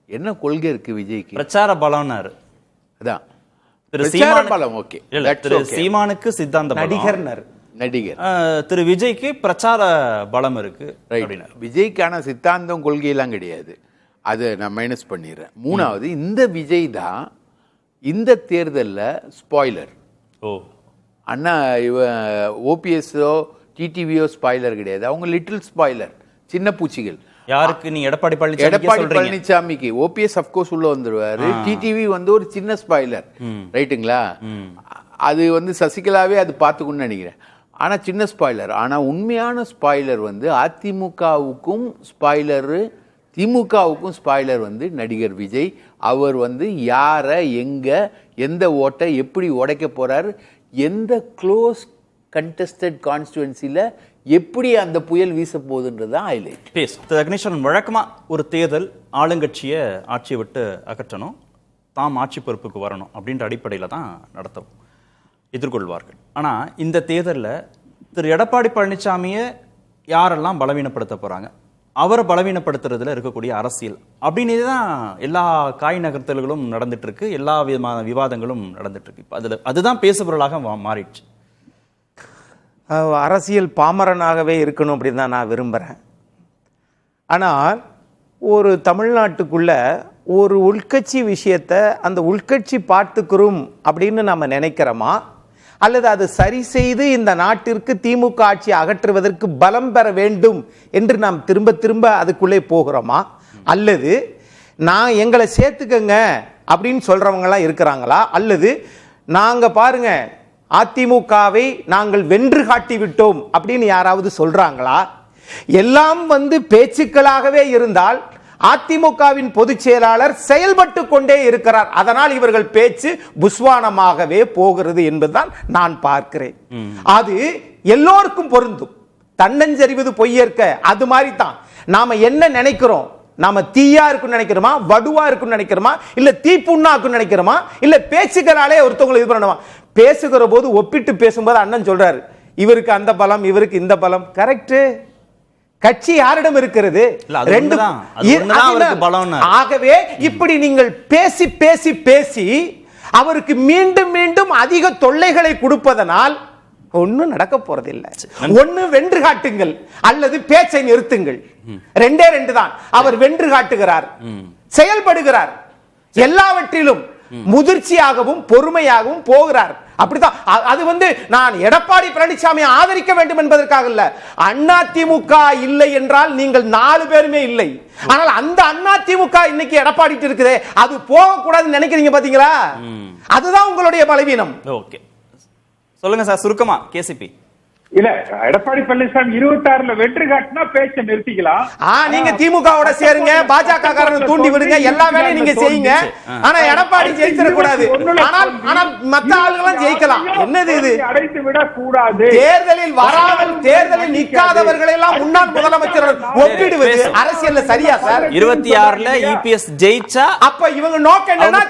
என்ன கொள்கை இருக்கு விஜய்க்கு? பிரச்சார பலம்னாரு. அதான் பலம். ஓகே, சீமானுக்கு சித்தாந்த நடிகர், திரு விஜய்க்கு பிரச்சார பலம் இருக்கு. விஜய்க்கான சித்தாந்தம் கொள்கையெல்லாம் கிடையாது, அதை நான் மைனஸ் பண்ணிடுறேன். 3வது, இந்த விஜய் தான் இந்த தேர்தலில் ஸ்பாய்லர். அண்ணா ஓபிஎஸ்ஓ டிடிவியோ ஸ்பாய்லர் கிடையாது, அவங்க லிட்டில் ஸ்பாய்லர், சின்ன பூச்சிகள். யாருக்கு? நீ எடப்பாடி பழனிசாமிக்கு. ஓபிஎஸ் அப்கோர்ஸ் உள்ள வந்துருவாரு, டிடிவி ஒரு சின்ன ஸ்பாய்லர், ரைட்டுங்களா? அது சசிகலாவே அது பார்த்துக்கணும்னு நினைக்கிறேன். ஆனா சின்ன ஸ்பாய்லர். ஆனா உண்மையான ஸ்பாய்லர் அதிமுகவுக்கும் ஸ்பாய்லரு, திமுகவுக்கும் ஸ்பாய்லர் நடிகர் விஜய். அவர் யாரை, எங்க, எந்த ஓட்டை எப்படி உடைக்க போறாரு, எந்த க்ளோஸ் கண்டெஸ்டட் கான்ஸ்டுவன்சில எப்படி அந்த புயல் வீச போகுதுன்றதுதான் ஹைலைட். அக்னேஸ்வரன், வழக்கமா ஒரு தேர்தல் ஆளுங்கட்சியை ஆட்சியை விட்டு அகற்றணும், தாம் ஆட்சி பொறுப்புக்கு வரணும் அப்படின்ற அடிப்படையில் தான் நடத்தவும் எதிர்கொள்வார்கள். ஆனால் இந்த தேர்தலில் திரு எடப்பாடி பழனிசாமியை யாரெல்லாம் பலவீனப்படுத்த போகிறாங்க, அவரை பலவீனப்படுத்துறதுல இருக்கக்கூடிய அரசியல் அப்படின்னு தான் எல்லா காய் நகர்த்தல்களும் நடந்துட்டு இருக்கு, எல்லா விதமான விவாதங்களும் நடந்துட்டு இருக்கு. அதுதான் பேசுபொருளாக மாறிடுச்சு. அரசியல் பாமரனாகவே இருக்கணும் அப்படின்னு தான் நான் விரும்புகிறேன். ஆனால் ஒரு தமிழ்நாட்டுக்குள்ள ஒரு உள்கட்சி விஷயத்தை அந்த உள்கட்சி பார்த்துக்கிறோம் அப்படின்னு நம்ம நினைக்கிறோமா, அல்லது அது சரி செய்து இந்த நாட்டிற்கு திமுக ஆட்சி அகற்றுவதற்கு பலம் பெற வேண்டும் என்று நாம் திரும்ப திரும்ப அதுக்குள்ளே போகிறோமா, அல்லது நான் எங்களை சேர்த்துக்கங்க அப்படின்னு சொல்றவங்கலாம் இருக்கிறாங்களா, அல்லது நாங்க பாருங்க அதிமுகவை நாங்கள் வென்று காட்டி விட்டோம் அப்படின்னு யாராவது சொல்றாங்களா? எல்லாம் பேச்சுக்களாகவே இருந்தால் அதிமுகவின் பொதுச் செயலாளர் செயல்பட்டு கொண்டே இருக்கிறார். அதனால் இவர்கள் பேச்சு புஸ்வானமாகவே போகிறது என்பதுதான் நான் பார்க்கிறேன். அது எல்லோருக்கும் பொருந்தும். தன்னஞ்சரிவது பொய்யேற்க அது மாதிரி தான். நாம என்ன நினைக்கிறோம்? நாம தீயா இருக்குன்னு நினைக்கிறோமா, வடுவா இருக்குன்னு நினைக்கிறோமா, இல்ல தீப்புண்ணா இருக்குன்னு நினைக்கிறோமா, இல்ல பேச்சுக்களாலே ஒருத்தவங்களை இது பண்ணணுமா? பேசுகிற போது ஒப்பிட்டு பேசும்போது அண்ணன் சொல்றாரு இவருக்கு அந்த பலம் இவருக்கு இந்த பலம். கரெக்ட். கட்சி யாரிடம் இருக்கிறது? ரெண்டு. ஆகவே இப்படி நீங்கள் பேசி பேசி பேசி அவருக்கு மீண்டும் மீண்டும் அதிக தொல்லைகளை கொடுப்பதனால் ஒன்னும் நடக்க போறதில்லை. ஒன்னு வென்று காட்டுங்கள் அல்லது பேச்சை நிறுத்துங்கள். ரெண்டே ரெண்டு தான். அவர் வென்று காட்டுகிறார், செயல்படுகிறார், எல்லாவற்றிலும் முதிர்ச்சியாகவும் பொறுமையாகவும் போகிறார். அப்படிதான். அது நான் எடப்பாடி பழனிசாமி ஆதரிக்க வேண்டும் என்பதற்காக இல்ல. அதிமுக இல்லை என்றால் நீங்கள் 4 பேருமே இல்லை. ஆனால் அந்த அதிமுக இன்னைக்கு எடப்பாடி இருக்குதே, அது போக கூடாதுன்னு நினைக்கிறீங்க பாத்தீங்களா? அதுதான் உங்களுடைய பலவீனம். ஓகே, சொல்லுங்க சார் சுருக்கமா. கேசிபி இல்ல, எடப்பாடி பழனிசாமி 26ல வெற்றி காட்டினா பேச்சை நிறுத்திக்கலாம். நீங்க திமுகவோட சேருங்க, பாஜக காரங்க தூண்டி விடுங்க, எல்லா வேலையும் நீங்க செய்யுங்க. ஆனா எடப்பாடி ஜெயிச்சிட கூடாது. ஆனால் மத்த ஆளுங்களும் ஜெயிக்கலாம். என்னது இது? அடைத்து விட கூடாது. தேர்தலில் வராமல் தேர்தலில் நிற்காதவர்களை எல்லாம் முன்னாள் முதலமைச்சர் ஒப்பிடுவது அரசியல்ல சரியா சார்? 26ல இபிஎஸ் ஜெயிச்சா அப்ப இவங்க நோக்கம் என்னன்னா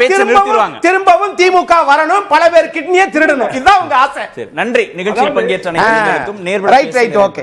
திரும்பவும் திமுக வரணும், பல பேர் கிட்னியை திருடணும். இதுதான் உங்க ஆசை. நன்றி. நிகழ்ச்சியில் பங்கேற்ற ரைட், ஓகே.